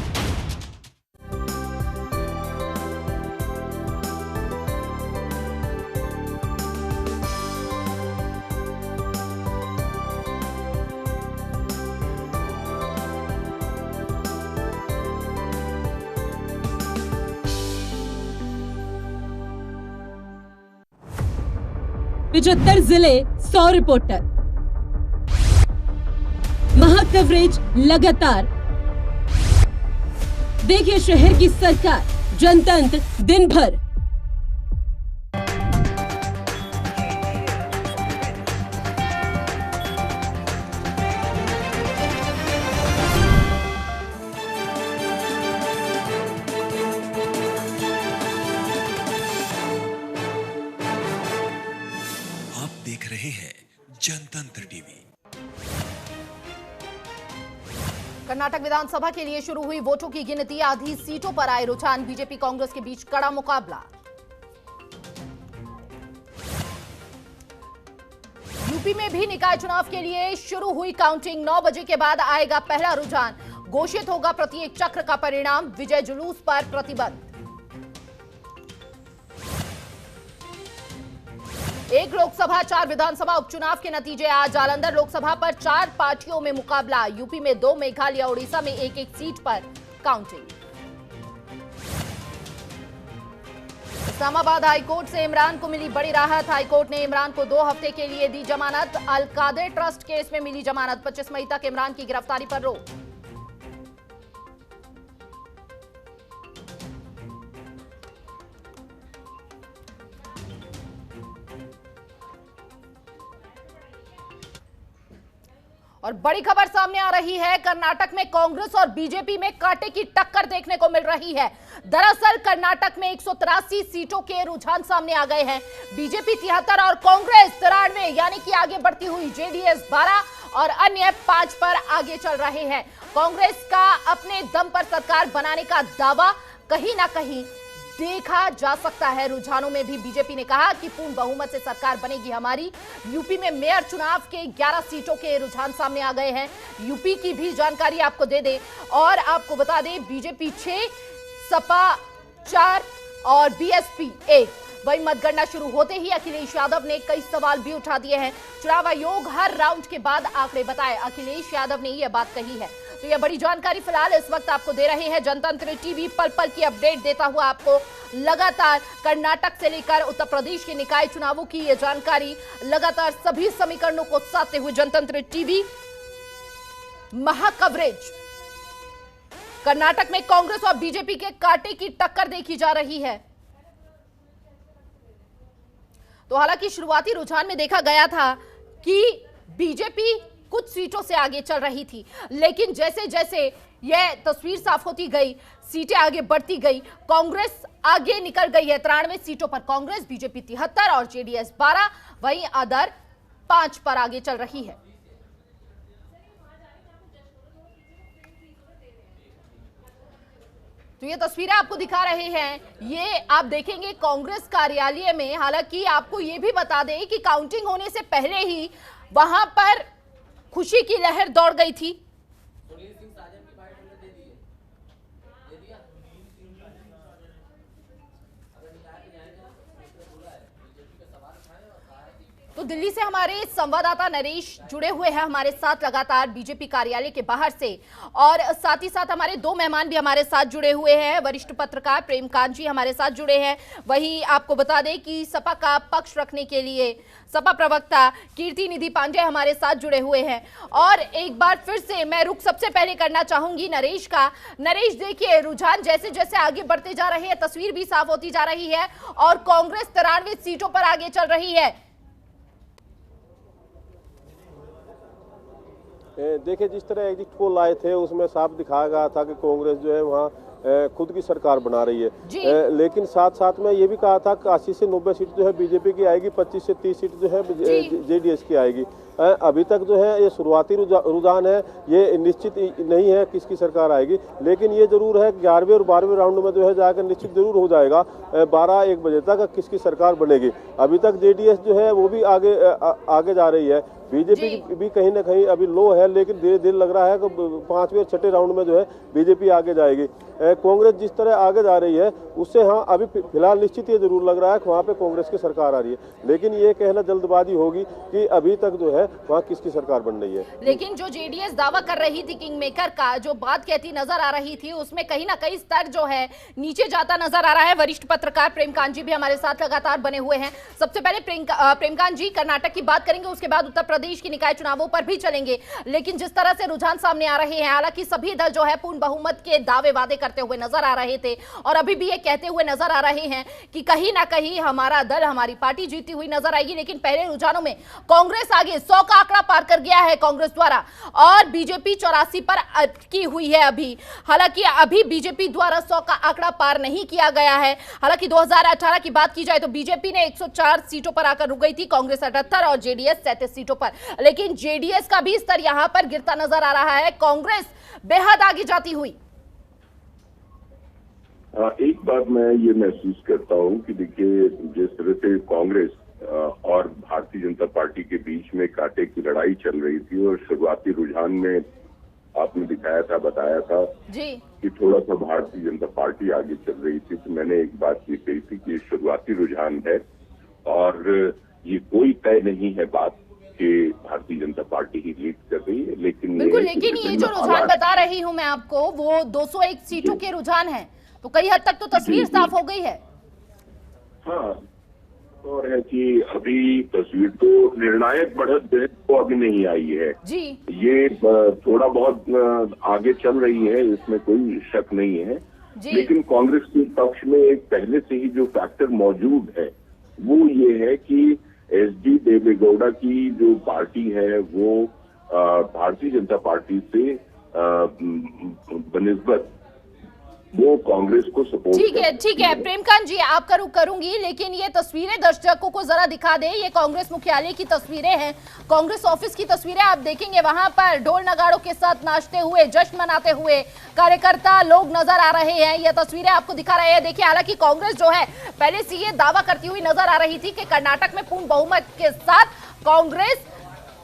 पिछहत्तर जिले 100 रिपोर्टर, महा कवरेज लगातार। देखिए शहर की सरकार, जनतंत्र दिन भर। देख रहे हैं जनतंत्र टीवी। कर्नाटक विधानसभा के लिए शुरू हुई वोटों की गिनती, आधी सीटों पर आए रुझान, बीजेपी कांग्रेस के बीच कड़ा मुकाबला। यूपी में भी निकाय चुनाव के लिए शुरू हुई काउंटिंग, 9 बजे के बाद आएगा पहला रुझान, घोषित होगा प्रत्येक चक्र का परिणाम, विजय जुलूस पर प्रतिबंध। एक लोकसभा 4 विधानसभा उपचुनाव के नतीजे आज, जालंधर लोकसभा पर 4 पार्टियों में मुकाबला, यूपी में 2, मेघालय उड़ीसा में एक सीट पर काउंटिंग। इस्लामाबाद हाईकोर्ट से इमरान को मिली बड़ी राहत, हाईकोर्ट ने इमरान को 2 हफ्ते के लिए दी जमानत, अल कादिर ट्रस्ट केस में मिली जमानत, 25 मई तक इमरान की गिरफ्तारी पर रोक। और बड़ी खबर सामने आ रही है, कर्नाटक में कांग्रेस और बीजेपी में कांटे की टक्कर देखने को मिल रही है। दरअसल कर्नाटक में 183 सीटों के रुझान सामने आ गए हैं, बीजेपी 73 और कांग्रेस 93, यानी कि आगे बढ़ती हुई जेडीएस 12 और अन्य 5 पर आगे चल रहे हैं। कांग्रेस का अपने दम पर सरकार बनाने का दावा कहीं ना कहीं देखा जा सकता है। रुझानों में भी बीजेपी ने कहा कि पूर्ण बहुमत से सरकार बनेगी हमारी। यूपी में मेयर चुनाव के 11 सीटों के रुझान सामने आ गए हैं। यूपी की भी जानकारी आपको दे दें और आपको बता दें, बीजेपी 6, सपा 4 और बीएसपी 1। वही मतगणना शुरू होते ही अखिलेश यादव ने कई सवाल भी उठा दिए हैं। चुनाव आयोग हर राउंड के बाद आंकड़े बताए, अखिलेश यादव ने यह बात कही है। तो यह बड़ी जानकारी फिलहाल इस वक्त आपको दे रहे हैं जनतंत्र टीवी, पल पल की अपडेट देता हुआ आपको लगातार कर्नाटक से लेकर उत्तर प्रदेश के निकाय चुनावों की यह जानकारी लगातार सभी समीकरणों को साधते हुए जनतंत्र टीवी महाकवरेज। कर्नाटक में कांग्रेस और बीजेपी के कांटे की टक्कर देखी जा रही है। तो हालांकि शुरुआती रुझान में देखा गया था कि बीजेपी कुछ सीटों से आगे चल रही थी, लेकिन जैसे जैसे यह तस्वीर साफ होती गई, सीटें आगे बढ़ती गई, कांग्रेस आगे निकल गई है। 93 सीटों पर कांग्रेस, बीजेपी 73 और जेडीएस 12, वहीं अदर 5 पर आगे चल रही है। तो ये तस्वीरें आपको दिखा रहे हैं, ये आप देखेंगे कांग्रेस कार्यालय में। हालांकि आपको ये भी बता दें कि काउंटिंग होने से पहले ही वहां पर खुशी की लहर दौड़ गई थी। तो दिल्ली से हमारे संवाददाता नरेश जुड़े हुए हैं हमारे साथ लगातार बीजेपी कार्यालय के बाहर से, और साथ ही साथ हमारे 2 मेहमान भी हमारे साथ जुड़े हुए हैं। वरिष्ठ पत्रकार प्रेमकांत जी हमारे साथ जुड़े हैं। वहीं आपको बता दें कि सपा का पक्ष रखने के लिए सपा प्रवक्ता कीर्ति निधि पांडे हमारे साथ जुड़े हुए हैं। और एक बार फिर से मैं रुख सबसे पहले करना चाहूंगी नरेश का। नरेश, देखिए रुझान जैसे जैसे आगे बढ़ते जा रहे हैं, तस्वीर भी साफ होती जा रही है और कांग्रेस 93 सीटों पर आगे चल रही है। देखिए, जिस तरह एग्जिट पोल आए थे उसमें साफ दिखाया गया था कि कांग्रेस जो है वहाँ खुद की सरकार बना रही है, लेकिन साथ साथ में ये भी कहा था कि 80 से 90 सीट जो है बीजेपी की आएगी, 25 से 30 सीट जो है जेडीएस की आएगी। अभी तक जो है ये शुरुआती रुझान है, ये निश्चित नहीं है किसकी सरकार आएगी, लेकिन ये जरूर है 11वें और 12वें राउंड में जो है जाकर निश्चित जरूर हो जाएगा 12-1 बजे तक किसकी सरकार बनेगी। अभी तक जेडीएस जो है वो भी आगे जा रही है, बीजेपी भी कहीं ना कहीं अभी लो है, लेकिन धीरे धीरे लग रहा है कि 5वें और 6ठे राउंड में जो है बीजेपी आगे जाएगी। कांग्रेस जिस तरह आगे जा रही है उससे हाँ अभी फिलहाल निश्चित ये जरूर लग रहा है कि वहाँ पे कांग्रेस की सरकार आ रही है, लेकिन ये कहना जल्दबाजी होगी कि अभी तक जो है वहाँ किसकी सरकार बन रही है। लेकिन जो जेडीएस दावा कर रही थी किंग मेकर का, जो बात कहती नजर आ रही थी, उसमें कहीं ना कहीं स्तर जो है नीचे जाता नजर आ रहा है। वरिष्ठ पत्रकार प्रेमकांत जी भी हमारे साथ लगातार बने हुए हैं। सबसे पहले प्रेमकांत जी, कर्नाटक की बात करेंगे, उसके बाद उत्तर प्रदेश की निकाय चुनावों पर भी चलेंगे, लेकिन जिस तरह से रुझान सामने आ रहे हैं, हालांकि सभी दल जो है पूर्ण बहुमत के दावे वादे करते हुए नजर आ रहे थे और अभी भी ये कहते हुए नजर आ रहे हैं कि कहीं ना कहीं हमारा दल, हमारी पार्टी जीती हुई नजर आएगी। लेकिन पहले रुझानों में कांग्रेस आगे 100 का आंकड़ा पार कर गया है कांग्रेस द्वारा, और बीजेपी 84 पर अटकी हुई है अभी। हालांकि अभी बीजेपी द्वारा 100 का आंकड़ा पार नहीं किया गया है। हालांकि 2018 की बात की जाए तो बीजेपी ने 104 सीटों पर आकर रुक गई थी, कांग्रेस 78 और जेडीएस 37 सीटों पर, लेकिन जेडीएस का भी स्तर यहां पर गिरता नजर आ रहा है, कांग्रेस बेहद आगे जाती हुई। एक बात मैं ये महसूस करता हूँ कि देखिए, जिस तरह से कांग्रेस और भारतीय जनता पार्टी के बीच में कांटे की लड़ाई चल रही थी और शुरुआती रुझान में आपने दिखाया था, बताया था कि थोड़ा सा भारतीय जनता पार्टी आगे चल रही थी, तो मैंने एक बात ये कही थी कि शुरुआती रुझान है और ये कोई तय नहीं है बात कि भारतीय जनता पार्टी ही लीड कर रही है। लेकिन बिल्कुल, लेकिन ये जो रुझान बता रही हूँ मैं आपको, वो 201 सीटों के रुझान है, तो कई हद तक तो तस्वीर साफ हो गई है। हाँ, और है कि अभी तस्वीर तो निर्णायक बढ़त है तो अभी नहीं आई है जी, ये थोड़ा बहुत आगे चल रही है, इसमें कोई शक नहीं है। लेकिन कांग्रेस के पक्ष में एक पहले से ही जो फैक्टर मौजूद है वो ये है कि एसडी देवेगौड़ा की जो पार्टी है वो भारतीय जनता पार्टी से बनिस्बत वो कांग्रेस को सपोर्ट। ठीक है प्रेमकांत जी, आपका रुख करूंगी, लेकिन ये तस्वीरें दर्शकों को जरा दिखा दें। ये कांग्रेस मुख्यालय की तस्वीरें हैं, कांग्रेस ऑफिस की तस्वीरें। आप देखेंगे वहां पर ढोल नगाड़ों के साथ नाचते हुए, जश्न मनाते हुए कार्यकर्ता लोग नजर आ रहे हैं। ये तस्वीरें आपको दिखा रहे हैं। देखिए, हालांकि कांग्रेस जो है पहले से ये दावा करती हुई नजर आ रही थी कि कर्नाटक में पूर्ण बहुमत के साथ कांग्रेस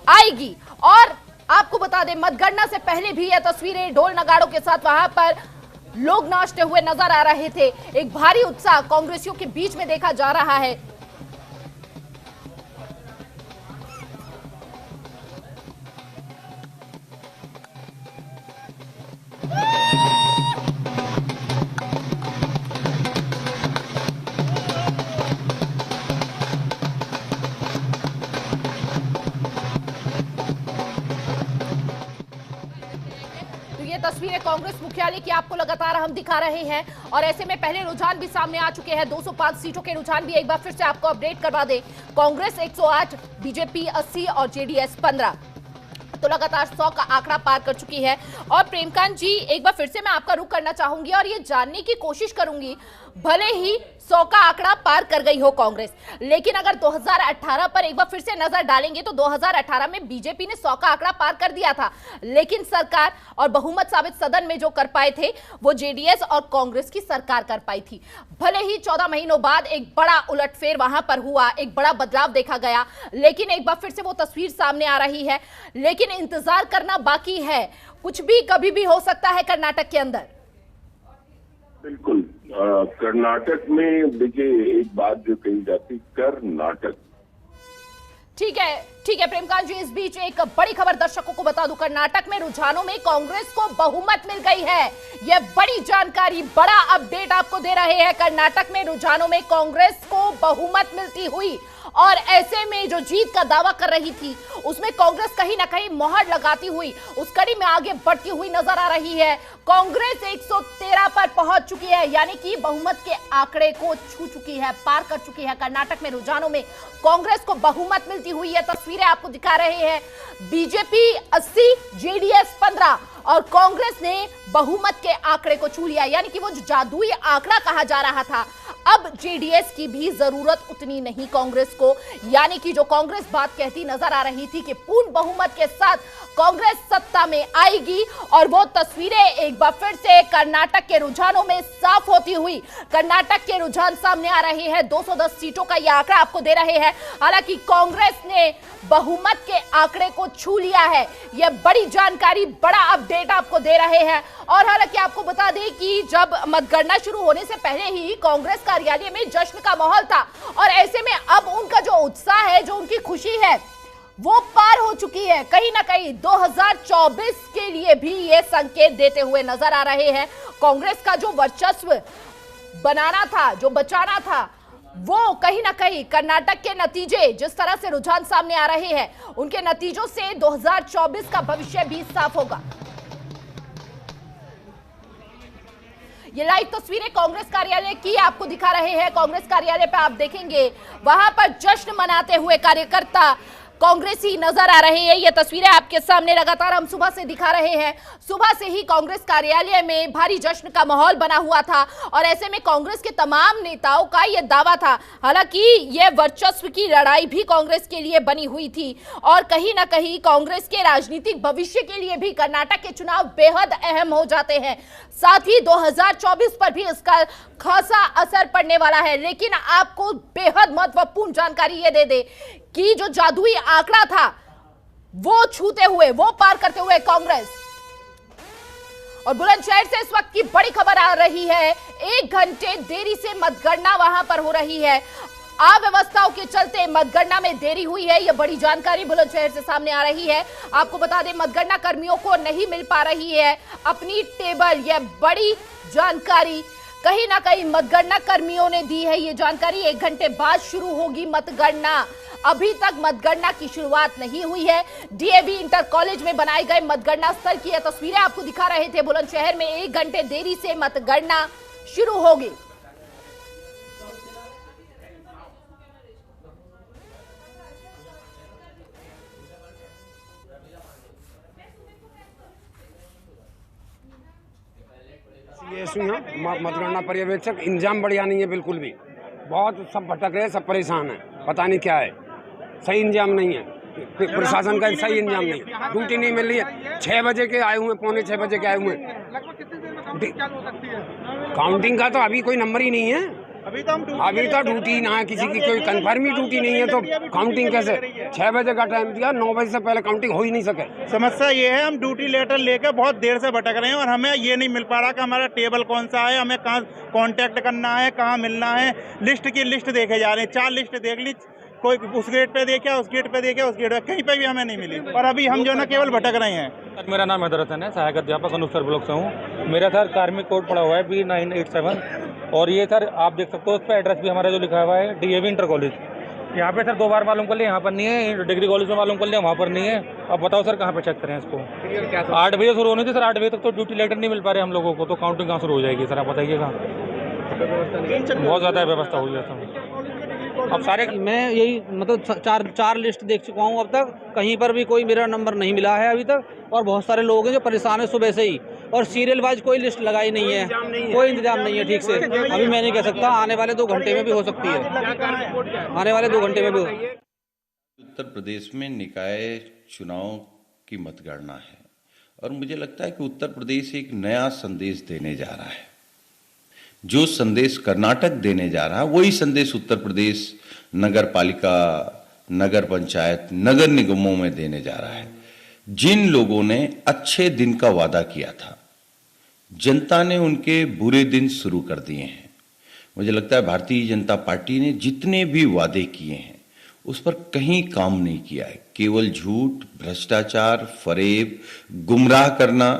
आएगी, और आपको बता दें मतगणना से पहले भी ये तस्वीरें ढोल नगाड़ों के साथ वहां पर लोग नाचते हुए नजर आ रहे थे। एक भारी उत्साह कांग्रेसियों के बीच में देखा जा रहा है। तस्वीरें कांग्रेस मुख्यालय की आपको लगातार हम दिखा रहे हैं और ऐसे में पहले रुझान भी सामने आ चुके हैं। 205 सीटों के रुझान भी एक बार फिर से आपको अपडेट करवा दें। कांग्रेस 108, बीजेपी 80 और जेडीएस 15, तो लगातार 100 का आंकड़ा पार कर चुकी है। और प्रेमकांत जी, एक बार फिर से मैं आपका रुख करना चाहूंगी और ये जानने की कोशिश करूंगी, भले ही 100 का आंकड़ा पार कर गई हो कांग्रेस, लेकिन अगर 2018 पर एक बार फिर से नजर डालेंगे तो 2018 में बीजेपी ने 100 का आंकड़ा पार कर दिया था, लेकिन सरकार और बहुमत साबित सदन में जो कर पाए थे वो जेडीएस और कांग्रेस की सरकार कर पाई थी। भले ही 14 महीनों बाद एक बड़ा उलटफेर वहां पर हुआ, एक बड़ा बदलाव देखा गया, लेकिन एक बार फिर से वो तस्वीर सामने आ रही है। लेकिन इंतजार करना बाकी है, कुछ भी कभी भी हो सकता है कर्नाटक के अंदर। बिल्कुल, कर्नाटक में देखिए एक बात जो कही जाती, कर्नाटक। ठीक है प्रेमकांत जी, इस बीच एक बड़ी खबर दर्शकों को बता दूं, कर्नाटक में रुझानों में कांग्रेस को बहुमत मिल गई है। यह बड़ी जानकारी, बड़ा अपडेट आपको दे रहे हैं। कर्नाटक में रुझानों में कांग्रेस को बहुमत मिलती हुई और ऐसे में जो जीत का दावा कर रही थी उसमें कांग्रेस कहीं ना कहीं मोहर लगाती हुई उस कड़ी में आगे बढ़ती हुई नजर आ रही है। कांग्रेस 113 पर पहुंच चुकी है, यानी कि बहुमत के आंकड़े को छू चुकी है, पार कर चुकी है। कर्नाटक में रुझानों में कांग्रेस को बहुमत मिलती हुई है, तस्वीरें आपको दिखा रहे हैं। बीजेपी 80, जेडीएस 15 और कांग्रेस ने बहुमत के आंकड़े को छू लिया, यानी कि वो जो जादुई आंकड़ा कहा जा रहा था, अब जेडीएस की भी जरूरत उतनी नहीं कांग्रेस को, यानी कि जो कांग्रेस बात कहती नजर आ रही थी कि पूर्ण बहुमत के साथ कांग्रेस सत्ता में आएगी, और वो तस्वीरें एक बार फिर से कर्नाटक के रुझानों में साफ होती हुई कर्नाटक के रुझान सामने आ रहे हैं। 210 सीटों का यह आंकड़ा आपको दे रहे हैं। हालांकि कांग्रेस ने बहुमत के आंकड़े को छू लिया है, यह बड़ी जानकारी, बड़ा अपडेट आपको दे रहे हैं। और हालांकि आपको बता दें कि जब मतगणना शुरू होने से पहले ही कांग्रेस कार्यालय में जश्न का माहौल था, और ऐसे में अब उनका जो उत्साह है, जो उनकी खुशी है, वो पार हो चुकी है। कहीं ना कहीं 2024 के लिए भी ये संकेत देते हुए नजर आ रहे हैं। कांग्रेस का जो वर्चस्व बनाना था, जो बचाना था, वो कहीं ना कहीं कर्नाटक के नतीजे, जिस तरह से रुझान सामने आ रहे हैं, उनके नतीजों से 2024 का भविष्य भी साफ होगा। ये लाइव तस्वीरें कांग्रेस कार्यालय की आपको दिखा रहे हैं। कांग्रेस कार्यालय पे आप देखेंगे वहां पर जश्न मनाते हुए कार्यकर्ता कांग्रेसी नजर आ रहे हैं। ये तस्वीरें आपके सामने लगातार हम सुबह से दिखा रहे हैं। सुबह से ही कांग्रेस कार्यालय में भारी जश्न का माहौल बना हुआ था, और ऐसे में कांग्रेस के तमाम नेताओं का यह दावा था। हालांकि यह वर्चस्व की लड़ाई भी कांग्रेस के लिए बनी हुई थी, और कहीं ना कहीं कांग्रेस के राजनीतिक भविष्य के लिए भी कर्नाटक के चुनाव बेहद अहम हो जाते हैं। साथ ही 2024 पर भी इसका खासा असर पड़ने वाला है। लेकिन आपको बेहद महत्वपूर्ण जानकारी ये दे दे कि जो जादुई आंकड़ा था वो छूते हुए, वो पार करते हुए कांग्रेस, और बुलंदशहर से इस वक्त की बड़ी खबर आ रही है, 1 घंटे देरी से मतगणना वहां पर हो रही है। अव्यवस्थाओं के चलते मतगणना में देरी हुई है, यह बड़ी जानकारी बुलंदशहर से सामने आ रही है। आपको बता दें, मतगणना कर्मियों को नहीं मिल पा रही है अपनी टेबल। यह बड़ी जानकारी कहीं ना कहीं मतगणना कर्मियों ने दी है। ये जानकारी 1 घंटे बाद शुरू होगी मतगणना। अभी तक मतगणना की शुरुआत नहीं हुई है। डीएवी इंटर कॉलेज में बनाए गए मतगणना स्थल की यह तस्वीरें आपको दिखा रहे थे। बुलंदशहर में 1 घंटे देरी से मतगणना शुरू होगी। मतगणना पर्यवेक्षक, इंतजाम बढ़िया नहीं है बिल्कुल भी, बहुत सब भटक रहे, सब परेशान है, पता नहीं क्या है, सही इंतजाम नहीं है, प्रशासन का सही इंतजाम नहीं, ड्यूटी नहीं मिल रही है। 6 बजे के आए हुए, पौने 6 बजे के आए हुए। काउंटिंग का तो अभी कोई नंबर ही नहीं है, अभी तो ड्यूटी ना है किसी की, कोई कंफर्म ही ड्यूटी नहीं है तो काउंटिंग कैसे? 6 बजे का टाइम दिया, 9 बजे से पहले काउंटिंग हो ही नहीं सके। समस्या ये है, हम ड्यूटी लेटर लेकर बहुत देर से भटक रहे हैं और हमें ये नहीं मिल पा रहा कि हमारा टेबल कौन सा है, हमें कहाँ कांटेक्ट करना है, कहाँ मिलना है। लिस्ट की लिस्ट देखे जा रहे हैं, 4 लिस्ट देख ली, कोई उस गेट पे देखा, उस गेट पे देखा, उस गेट पे, कहीं पे भी हमें नहीं मिली और अभी हम जो ना केवल भटक रहे हैं। मेरा नाम हैदर हसन है, सहायक अध्यापक अनुपसर ब्लॉक से हूँ। मेरा सर कार्मिक कोड पड़ा हुआ है B987 और ये सर आप देख सकते हो, उस पर एड्रेस भी हमारा जो लिखा हुआ है DAV इंटर कॉलेज। यहाँ पे सर 2 बार मालूम कर लिया, यहाँ पर नहीं है। डिग्री कॉलेज में मालूम कर लिया, वहाँ पर नहीं है। अब बताओ सर कहाँ पे चेक करें इसको? 8 बजे शुरू होनी थी सर, 8 बजे तक तो ड्यूटी लेटर नहीं मिल पा रहे हम लोगों को, तो काउंटिंग कहाँ शुरू हो जाएगी सर? आप बताइएगा। बहुत ज़्यादा व्यवस्था हुई है सर। अब सारे मैं यही मतलब 4 लिस्ट देख चुका हूँ अब तक, कहीं पर भी कोई मेरा नंबर नहीं मिला है अभी तक। और बहुत सारे लोग हैं जो परेशान है सुबह से ही, और सीरियल वाइज कोई लिस्ट लगाई नहीं है, कोई इंतजाम नहीं है ठीक से। अभी मैं नहीं कह सकता, आने वाले 2 घंटे में भी हो सकती है, आने वाले 2 घंटे में भी। उत्तर प्रदेश में निकाय चुनाव की मतगणना है और मुझे लगता है कि उत्तर प्रदेश एक नया संदेश देने जा रहा है। जो संदेश कर्नाटक देने जा रहा है वही संदेश उत्तर प्रदेश नगर पालिका, नगर पंचायत, नगर निगमों में देने जा रहा है। जिन लोगों ने अच्छे दिन का वादा किया था, जनता ने उनके बुरे दिन शुरू कर दिए हैं। मुझे लगता है भारतीय जनता पार्टी ने जितने भी वादे किए हैं उस पर कहीं काम नहीं किया है। केवल झूठ, भ्रष्टाचार, फरेब, गुमराह करना।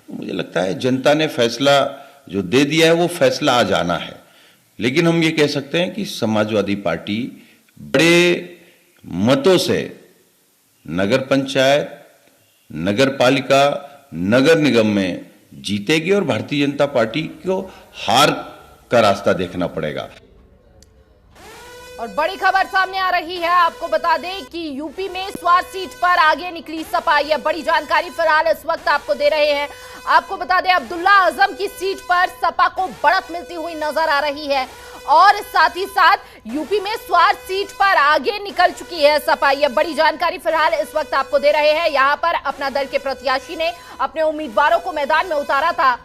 मुझे लगता है जनता ने फैसला जो दे दिया है वो फैसला आ जाना है। लेकिन हम ये कह सकते हैं कि समाजवादी पार्टी बड़े मतों से नगर पंचायत, नगर पालिका, नगर निगम में जीतेगी और भारतीय जनता पार्टी को हार का रास्ता देखना पड़ेगा। और बड़ी खबर सामने आ रही है, आपको बता दें कि यूपी में स्वार सीट पर आगे निकली सपा। यह बड़ी जानकारी फिलहाल इस वक्त आपको दे रहे हैं। आपको बता दें अब्दुल्ला आजम की सीट पर सपा को बढ़त मिलती हुई नजर आ रही है और साथ ही साथ यूपी में स्वार सीट पर आगे निकल चुकी है सपा। यह बड़ी जानकारी फिलहाल इस वक्त आपको दे रहे हैं। यहां पर अपना दल के प्रत्याशी ने अपने उम्मीदवारों को मैदान में उतारा था।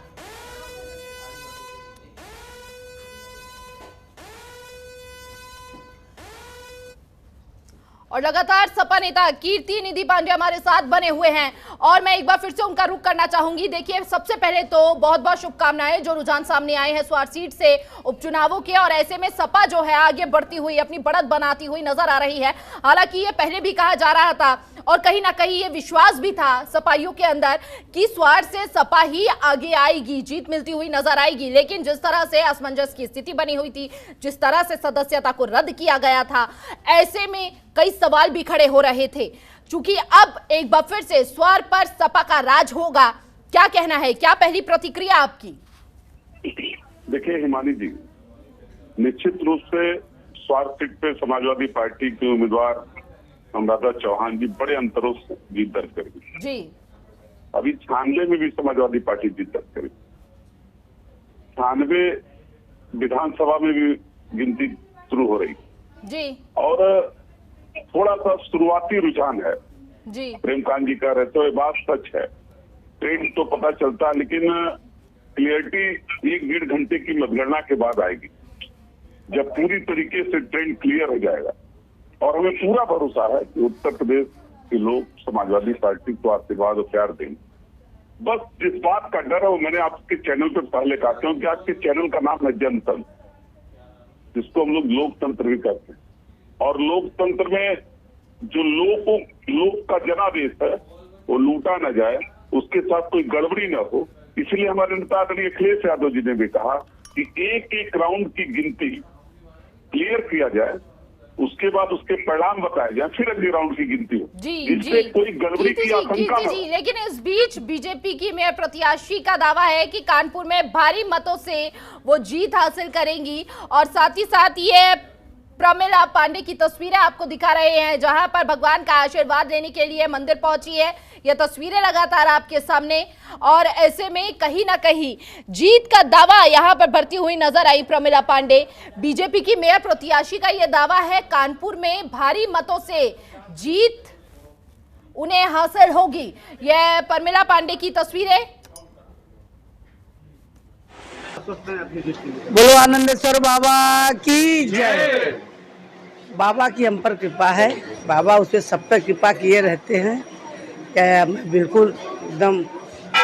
और लगातार सपा नेता कीर्ति निधि पांडे हमारे साथ बने हुए हैं और मैं एक बार फिर से उनका रुख करना चाहूंगी। देखिए, सबसे पहले तो बहुत बहुत शुभकामनाएं, जो रुझान सामने आए हैं स्वार सीट से उपचुनावों के, और ऐसे में सपा जो है आगे बढ़ती हुई, अपनी बढ़त बनाती हुई नजर आ रही है। हालांकि ये पहले भी कहा जा रहा था और कहीं ना कहीं ये विश्वास भी था सपाइयों के अंदर कि स्वार से सपा ही आगे आएगी, जीत मिलती हुई नजर आएगी। लेकिन जिस तरह से असमंजस की स्थिति बनी हुई थी, जिस तरह से सदस्यता को रद्द किया गया था, ऐसे में कई सवाल भी खड़े हो रहे थे। चूंकि अब एक बार फिर से स्वार पर सपा का राज होगा, क्या कहना है, क्या पहली प्रतिक्रिया आपकी? देखिए हिमानी जी, निश्चित रूप से स्वार सीट पे समाजवादी पार्टी के उम्मीदवार अनुराधा चौहान जी बड़े अंतरों से जीत दर्ज करेगी जी। अभी 96 में भी समाजवादी पार्टी जीत दर्ज करेगी। 96 विधानसभा में भी गिनती शुरू हो रही जी। और थोड़ा सा शुरुआती रुझान है जी। प्रेमकांत जी कह रहे तो ये बात सच है, ट्रेंड तो पता चलता है, लेकिन क्लियरिटी 1-1.5 घंटे की मतगणना के बाद आएगी, जब पूरी तरीके से ट्रेंड क्लियर हो जाएगा। और हमें पूरा भरोसा है कि उत्तर प्रदेश के लोग समाजवादी पार्टी को आशीर्वाद और प्यार देंगे। बस जिस बात का डर है वो मैंने आपके चैनल पे पहले कहा, क्योंकि आपके चैनल का नाम है जनतंत्र, जिसको हम लोग लोकतंत्र भी कहते हैं। और लोकतंत्र में जो लोक का जनादेश है वो लूटा न जाए, उसके साथ कोई गड़बड़ी न हो। इसलिए हमारे नेता आदरणीय अखिलेश यादव जी ने भी कहा कि एक राउंड की गिनती क्लियर किया जाए, उसके बाद उसके परिणाम बताए जाए, फिर अगले राउंड की गिनती हो, जिससे कोई गड़बड़ी की आशंका न हो। लेकिन इस बीच बीजेपी की मेयर प्रत्याशी का दावा है कि कानपुर में भारी मतों से वो जीत हासिल करेंगी। और साथ ही साथ ये प्रमिला पांडे की तस्वीरें आपको दिखा रहे हैं, जहां पर भगवान का आशीर्वाद लेने के लिए मंदिर पहुंची है। ये तस्वीरें लगातार आपके सामने, और ऐसे में कहीं ना कहीं जीत का दावा यहां पर भरती हुई नजर आई प्रमिला पांडे। बीजेपी की मेयर प्रत्याशी का यह दावा है कानपुर में भारी मतों से जीत उन्हें हासिल होगी। यह प्रमिला पांडे की तस्वीरें। आश्वस्त हैं अपनी जीत के लिए? बोलो आनंदेश्वर बाबा की जय। बाबा की हम पर कृपा है, बाबा उस पर सब पर कृपा किए रहते हैं। क्या मैं बिल्कुल एकदम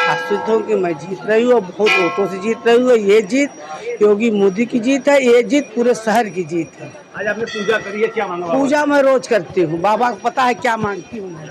आश्वस्त हूँ कि मैं जीत रही हूँ, बहुत वोटों से जीत रही हूँ। ये जीत योगी मोदी की जीत है, ये जीत पूरे शहर की जीत है। आज आपने पूजा करी है, क्या मांगा? पूजा मैं रोज करती हूँ, बाबा को पता है क्या मांगती हूँ मैं।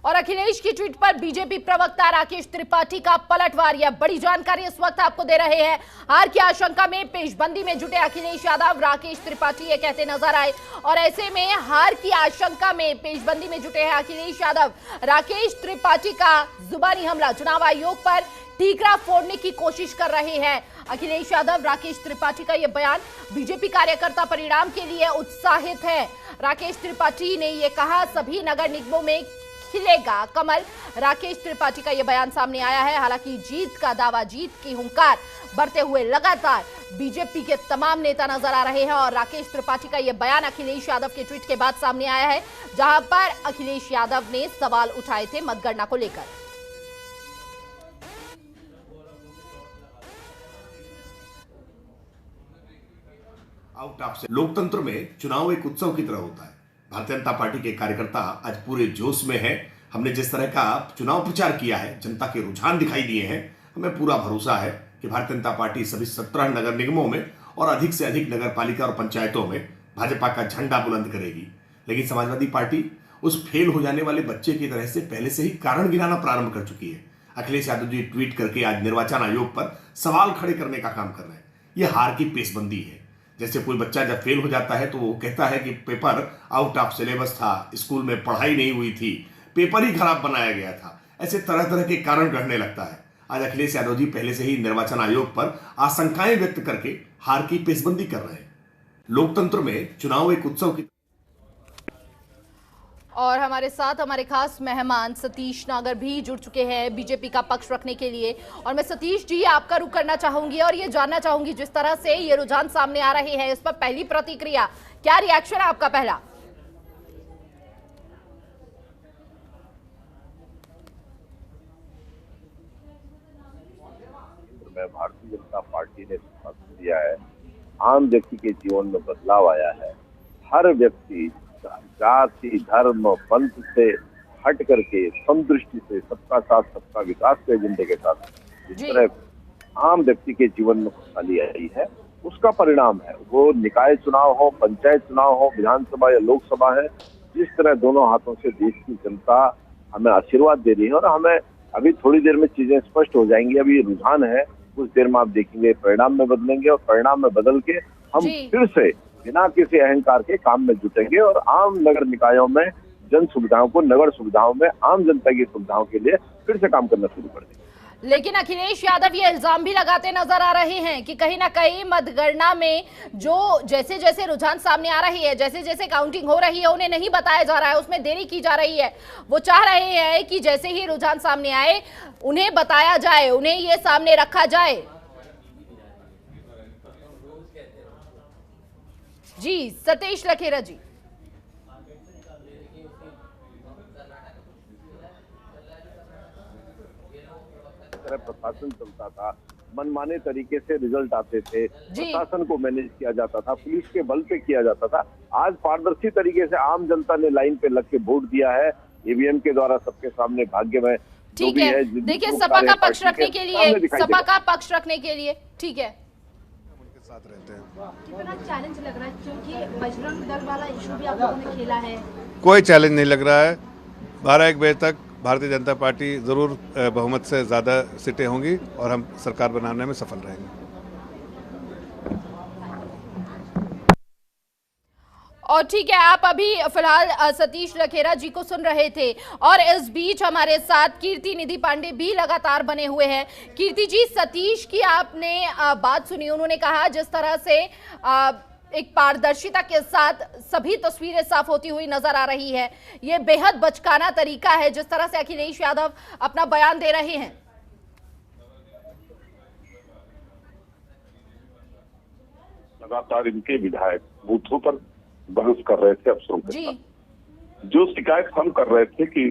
और अखिलेश की ट्वीट पर बीजेपी प्रवक्ता राकेश त्रिपाठी का पलटवार। यह बड़ी जानकारी इस वक्त आपको दे रहे हैं। हार की आशंका में पेशबंदी में जुटे अखिलेश यादव, राकेश त्रिपाठी ये कहते नजर आए। और ऐसे में हार की आशंका में पेशबंदी में जुटे हैं अखिलेश यादव। राकेश त्रिपाठी का जुबानी हमला चुनाव आयोग पर ठीकरा फोड़ने की कोशिश कर रहे हैं अखिलेश यादव। राकेश त्रिपाठी का यह बयान, बीजेपी कार्यकर्ता परिणाम के लिए उत्साहित है। राकेश त्रिपाठी ने यह कहा, सभी नगर निगमों में खिलेगा कमल। राकेश त्रिपाठी का यह बयान सामने आया है। हालांकि जीत का दावा, जीत की हुंकार बढ़ते हुए लगातार बीजेपी के तमाम नेता नजर आ रहे हैं। और राकेश त्रिपाठी का यह बयान अखिलेश यादव के ट्वीट के बाद सामने आया है, जहां पर अखिलेश यादव ने सवाल उठाए थे मतगणना को लेकर। आउट ऑफ लोकतंत्र में चुनाव एक उत्सव की तरह होता है। भारतीय जनता पार्टी के कार्यकर्ता आज पूरे जोश में हैं। हमने जिस तरह का चुनाव प्रचार किया है, जनता के रुझान दिखाई दिए हैं, हमें पूरा भरोसा है कि भारतीय जनता पार्टी सभी 17 नगर निगमों में और अधिक से अधिक नगर पालिका और पंचायतों में भाजपा का झंडा बुलंद करेगी। लेकिन समाजवादी पार्टी उस फेल हो जाने वाले बच्चे की तरह से पहले से ही कारण गिनाना प्रारंभ कर चुकी है। अखिलेश यादव जी ट्वीट करके आज निर्वाचन आयोग पर सवाल खड़े करने का काम कर रहे हैं। यह हार की पेशबंदी है। जैसे कोई बच्चा जब फेल हो जाता है तो वो कहता है कि पेपर आउट ऑफ सिलेबस था, स्कूल में पढ़ाई नहीं हुई थी, पेपर ही खराब बनाया गया था, ऐसे तरह तरह के कारण गढ़ने लगता है। आज अखिलेश यादव जी पहले से ही निर्वाचन आयोग पर आशंकाएं व्यक्त करके हार की पेशबंदी कर रहे हैं। लोकतंत्र में चुनाव एक उत्सव की। और हमारे साथ हमारे खास मेहमान सतीश नागर भी जुड़ चुके हैं बीजेपी का पक्ष रखने के लिए। और मैं सतीश जी आपका रुख करना चाहूंगी और ये जानना चाहूंगी, जिस तरह से ये रुझान सामने आ रहे हैं, इस पर पहली प्रतिक्रिया, क्या रिएक्शन है आपका पहला? भारतीय जनता पार्टी ने शासन दिया है, आम व्यक्ति के जीवन में बदलाव आया है। हर व्यक्ति जाति, धर्म, पंथ से हट करके समदृष्टि से सबका साथ सबका विकास के एजेंडे के साथ जिस तरह आम व्यक्ति के जीवन में खुशहाली आई है, उसका परिणाम है। वो निकाय चुनाव हो, पंचायत चुनाव हो, विधानसभा या लोकसभा है, जिस तरह दोनों हाथों से देश की जनता हमें आशीर्वाद दे रही है। और हमें अभी थोड़ी देर में चीजें स्पष्ट हो जाएंगी। अभी रुझान है, कुछ देर में आप देखेंगे परिणाम में बदलेंगे और परिणाम में बदल के हम फिर से बिना किसी अहंकार के काम में जुटेंगे और आम नगर निकायों में जन सुविधाओं को, नगर सुविधाओं में आम जनता की सुविधाओं के लिए फिर से काम करना शुरू कर देंगे। लेकिन अखिलेश यादव ये इल्जाम भी लगाते नजर आ रहे हैं कि कहीं ना कहीं मतगणना में जो जैसे जैसे रुझान सामने आ रही है, जैसे जैसे काउंटिंग हो रही है, उन्हें नहीं बताया जा रहा है, उसमें देरी की जा रही है। वो चाह रहे हैं कि जैसे ही रुझान सामने आए उन्हें बताया जाए, उन्हें ये सामने रखा जाए। जी सतीश लखेरा जी। प्रशासन चलता था, मनमाने तरीके से रिजल्ट आते थे, प्रशासन को मैनेज किया जाता था, पुलिस के बल पे किया जाता था। आज पारदर्शी तरीके से आम जनता ने लाइन पे लग के वोट दिया है, ईवीएम के द्वारा सबके सामने भाग्य में। ठीक है, देखिए सपा का पक्ष रखने के लिए, सपा का पक्ष रखने के लिए ठीक है, साथ रहते हैं। कितना चैलेंज लग रहा है क्योंकि बजरंग दल वाला इशू भी आप लोगों ने खेला है? कोई चैलेंज नहीं लग रहा है। 12-1 बजे तक भारतीय जनता पार्टी जरूर बहुमत से ज्यादा सीटें होंगी और हम सरकार बनाने में सफल रहेंगे। और ठीक है, आप अभी फिलहाल सतीश लखेरा जी को सुन रहे थे और इस बीच हमारे साथ कीर्ति निधि पांडे भी लगातार बने हुए हैं। कीर्ति जी, सतीश की आपने बात सुनी, उन्होंने कहा जिस तरह से एक पारदर्शिता के साथ सभी तस्वीरें साफ होती हुई नजर आ रही है, ये बेहद बचकाना तरीका है जिस तरह से अखिलेश यादव अपना बयान दे रहे हैं। लगातार इनके विधायक बूथों पर बहस कर रहे थे अफसरों के साथ। जो शिकायत हम कर रहे थे कि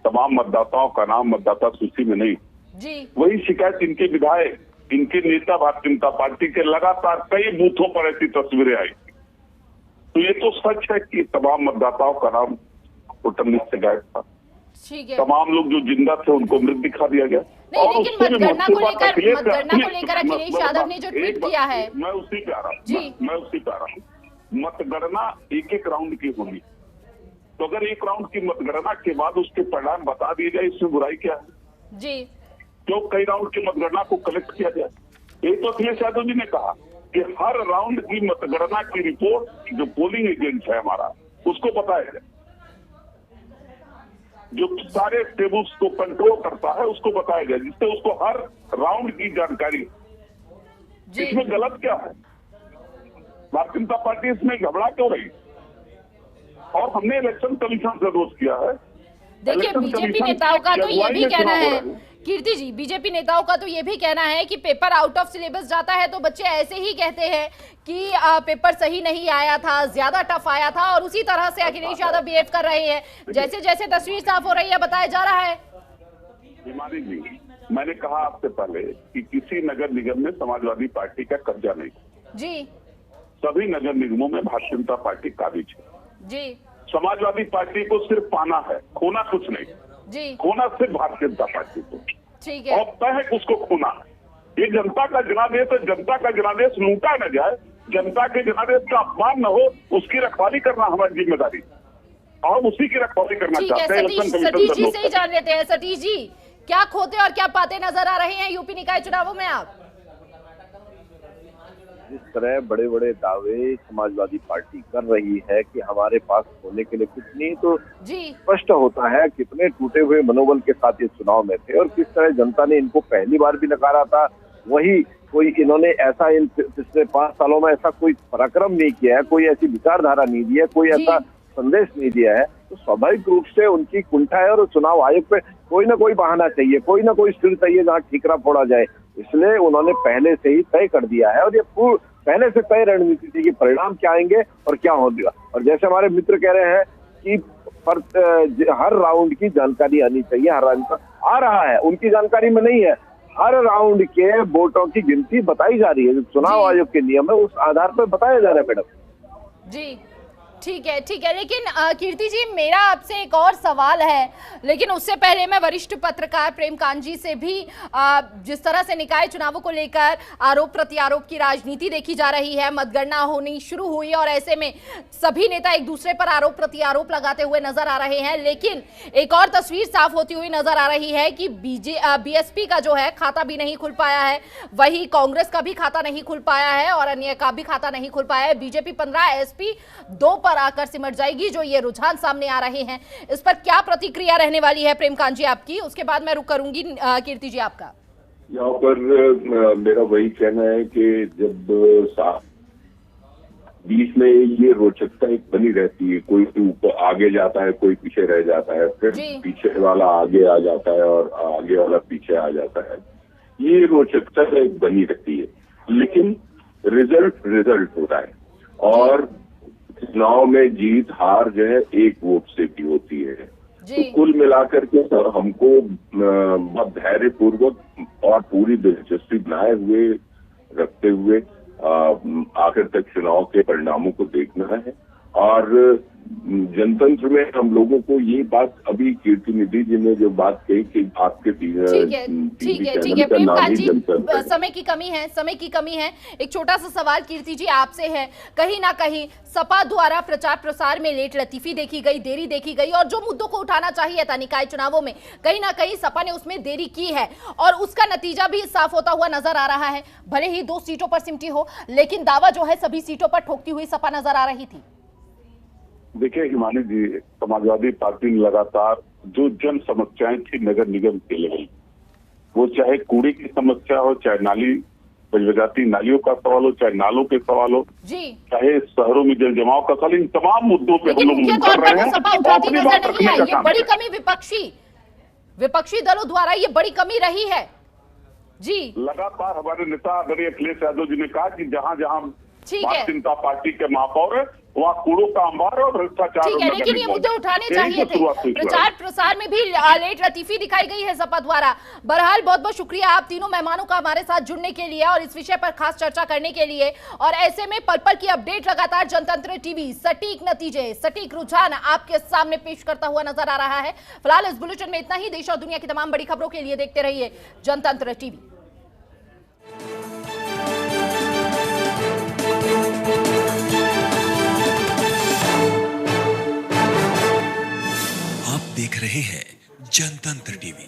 तमाम मतदाताओं का नाम मतदाता सूची में नहीं, जी। वही शिकायत इनके विधायक, इनके नेता भारतीय जनता पार्टी के लगातार कई बूथों पर ऐसी तस्वीरें आई। तो ये तो सच है कि तमाम मतदाताओं का नाम वोटर लिस्ट से गायब था। ठीक है। तमाम लोग जो जिंदा थे उनको मृत दिखा दिया गया। नहीं, लेकिन मतगणना को लेकर अखिलेश यादव ने जो ट्वीट किया है, मैं उसी पे आ रहा हूँ। मतगणना एक राउंड की होगी, तो अगर एक राउंड की मतगणना के बाद उसके परिणाम बता दिए जाए, इसमें बुराई क्या है जी? क्यों कई राउंड की मतगणना को कलेक्ट किया जाए? एक तो अखिलेश यादव जी ने कहा कि हर राउंड की मतगणना की रिपोर्ट जो पोलिंग एजेंट है हमारा, उसको बताया जाए, जो सारे टेबल्स को कंट्रोल करता है उसको बताया जाए, जिससे उसको हर राउंड की जानकारी। इसमें गलत क्या है? भारतीय जनता पार्टी इसमें घबरा क्यों रही? और हमने इलेक्शन कमीशन से रोज किया है। देखिए, बीजेपी नेताओं का तो ये भी कहना है, कीर्ति जी, बीजेपी नेताओं का तो ये भी कहना है कि पेपर आउट ऑफ सिलेबस जाता है तो बच्चे ऐसे ही कहते हैं कि पेपर सही नहीं आया था, ज्यादा टफ आया था, और उसी तरह से अखिलेश यादव बिहेव कर रहे हैं। जैसे जैसे तस्वीर साफ हो रही है बताया जा रहा है। हिमानी जी, मैंने कहा आपसे पहले कि किसी नगर निगम में समाजवादी पार्टी का कब्जा नहीं जी। सभी नगर निगमों में भारतीय जनता पार्टी काबिज है जी। समाजवादी पार्टी को सिर्फ पाना है, खोना कुछ नहीं जी। खोना सिर्फ भारतीय जनता पार्टी को। ठीक है। और तय है कि उसको खोना है। ये जनता का जनादेश है, जनता का जनादेश लूटा न जाए, जनता के जनादेश का अपमान न हो, उसकी रखवाली करना हमारी जिम्मेदारी, और उसी की रखवाली करना चाहते हैं। सतीश जी से ही जान लेते हैं। सतीश जी, क्या खोते और क्या पाते नजर आ रहे हैं यूपी निकाय चुनावों में आप? जिस तरह बड़े बड़े दावे समाजवादी पार्टी कर रही है कि हमारे पास होने के लिए कुछ नहीं, तो स्पष्ट होता है कितने टूटे हुए मनोबल के साथ ये चुनाव में थे और किस तरह जनता ने इनको पहली बार भी नकारा था। वही कोई इन्होंने ऐसा इन पिछले 5 सालों में ऐसा कोई पराक्रम नहीं किया है, कोई ऐसी विचारधारा नहीं दी है, कोई ऐसा संदेश नहीं दिया है, तो स्वाभाविक रूप से उनकी कुंठा है और चुनाव आयोग पे कोई ना कोई बहाना चाहिए, कोई ना कोई स्थिर चाहिए जहाँ ठीकरा फोड़ा जाए। इसलिए उन्होंने पहले से ही तय कर दिया है और ये पहले से तय रणनीति थी कि परिणाम क्या आएंगे और क्या होगा। और जैसे हमारे मित्र कह रहे हैं कि हर राउंड की जानकारी आनी चाहिए, हर राउंड का आ रहा है, उनकी जानकारी में नहीं है। हर राउंड के वोटों की गिनती बताई जा रही है, जो चुनाव आयोग के नियम है उस आधार पर बताया जा रहा है मैडम जी। ठीक है। लेकिन कीर्ति जी, मेरा आपसे एक और सवाल है, लेकिन उससे पहले मैं वरिष्ठ पत्रकार प्रेमकांत जी से भी जिस तरह से निकाय चुनावों को लेकर आरोप प्रत्यारोप की राजनीति देखी जा रही है, मतगणना होनी शुरू हुई और ऐसे में सभी नेता एक दूसरे पर आरोप प्रत्यारोप लगाते हुए नजर आ रहे हैं, लेकिन एक और तस्वीर साफ होती हुई नजर आ रही है कि बीएसपी का जो है खाता भी नहीं खुल पाया है, वही कांग्रेस का भी खाता नहीं खुल पाया है और अन्य का भी खाता नहीं खुल पाया है। बीजेपी 15, एसपी 2 पर आकर सिमट जाएगी। जो ये रुझान सामने आ रहे हैं, इस पर क्या प्रतिक्रिया रहने वाली है प्रेमकांत जी आपकी? उसके बाद मैं रुक करूंगी कीर्ति जी आपका। यहाँ पर मेरा वही कहना है कि जब बीच में ये रोचकता एक बनी रहती है, कोई ऊपर आगे जाता है, कोई पीछे रह जाता है, फिर पीछे वाला आगे आ जाता है और आगे वाला पीछे आ जाता है, ये रोचकता एक बनी रहती है। लेकिन रिजल्ट होता है और चुनाव में जीत हार जो है 1 वोट से भी होती है। तो कुल मिलाकर के सर हमको धैर्य पूर्वक और पूरी दिलचस्पी बनाए हुए रखते हुए आखिर तक चुनाव के परिणामों को देखना है। और जनतंत्र में हम लोगों को ये बात अभी कीर्ति निधि जी ने जो बात कही कि आपके ठीक है प्रेमकांत जी, समय की कमी है। एक छोटा सा सवाल कीर्ति जी आपसे है, कहीं ना कहीं सपा द्वारा प्रचार प्रसार में लेट लतीफी देखी गई, देरी देखी गई और जो मुद्दों को उठाना चाहिए था निकाय चुनावों में, कहीं ना कहीं सपा ने उसमें देरी की है और उसका नतीजा भी साफ होता हुआ नजर आ रहा है। भले ही 2 सीटों पर सिमटी हो, लेकिन दावा जो है सभी सीटों पर ठोकती हुई सपा नजर आ रही थी। देखिए हिमानी जी, समाजवादी पार्टी ने लगातार जो जन समस्याएं थी नगर निगम के लेवल, वो चाहे कूड़े की समस्या हो, चाहे नाली बजबजाती नालियों का सवाल हो, चाहे नालों के सवाल हो, चाहे शहरों में जल जमाव का सवाल, इन तमाम मुद्दों पे हम लोग कर रहे हैं। सपा उठाती नजर नहीं आई, ये बड़ी कमी विपक्षी दलों द्वारा ये बड़ी कमी रही है जी। लगातार हमारे नेता आदरणीय अखिलेश यादव जी ने कहा कि जहां भारतीय जनता पार्टी के महापौर है वहाँ कूड़ों का अंबार और भ्रष्टाचार। ठीक है, लेकिन ये मुद्दे उठाने चाहिए थे। प्रचार प्रसार में भी लेट लतीफी दिखाई गई है सपा द्वारा। बहरहाल बहुत बहुत शुक्रिया आप तीनों मेहमानों का हमारे साथ जुड़ने के लिए और इस विषय पर खास चर्चा करने के लिए। और ऐसे में पल पल की अपडेट लगातार जनतंत्र टीवी सटीक नतीजे, सटीक रुझान आपके सामने पेश करता हुआ नजर आ रहा है। फिलहाल इस बुलेटिन में इतना ही। देश और दुनिया की तमाम बड़ी खबरों के लिए देखते रहिए जनतंत्र टीवी। आप देख रहे हैं जनतंत्र टीवी।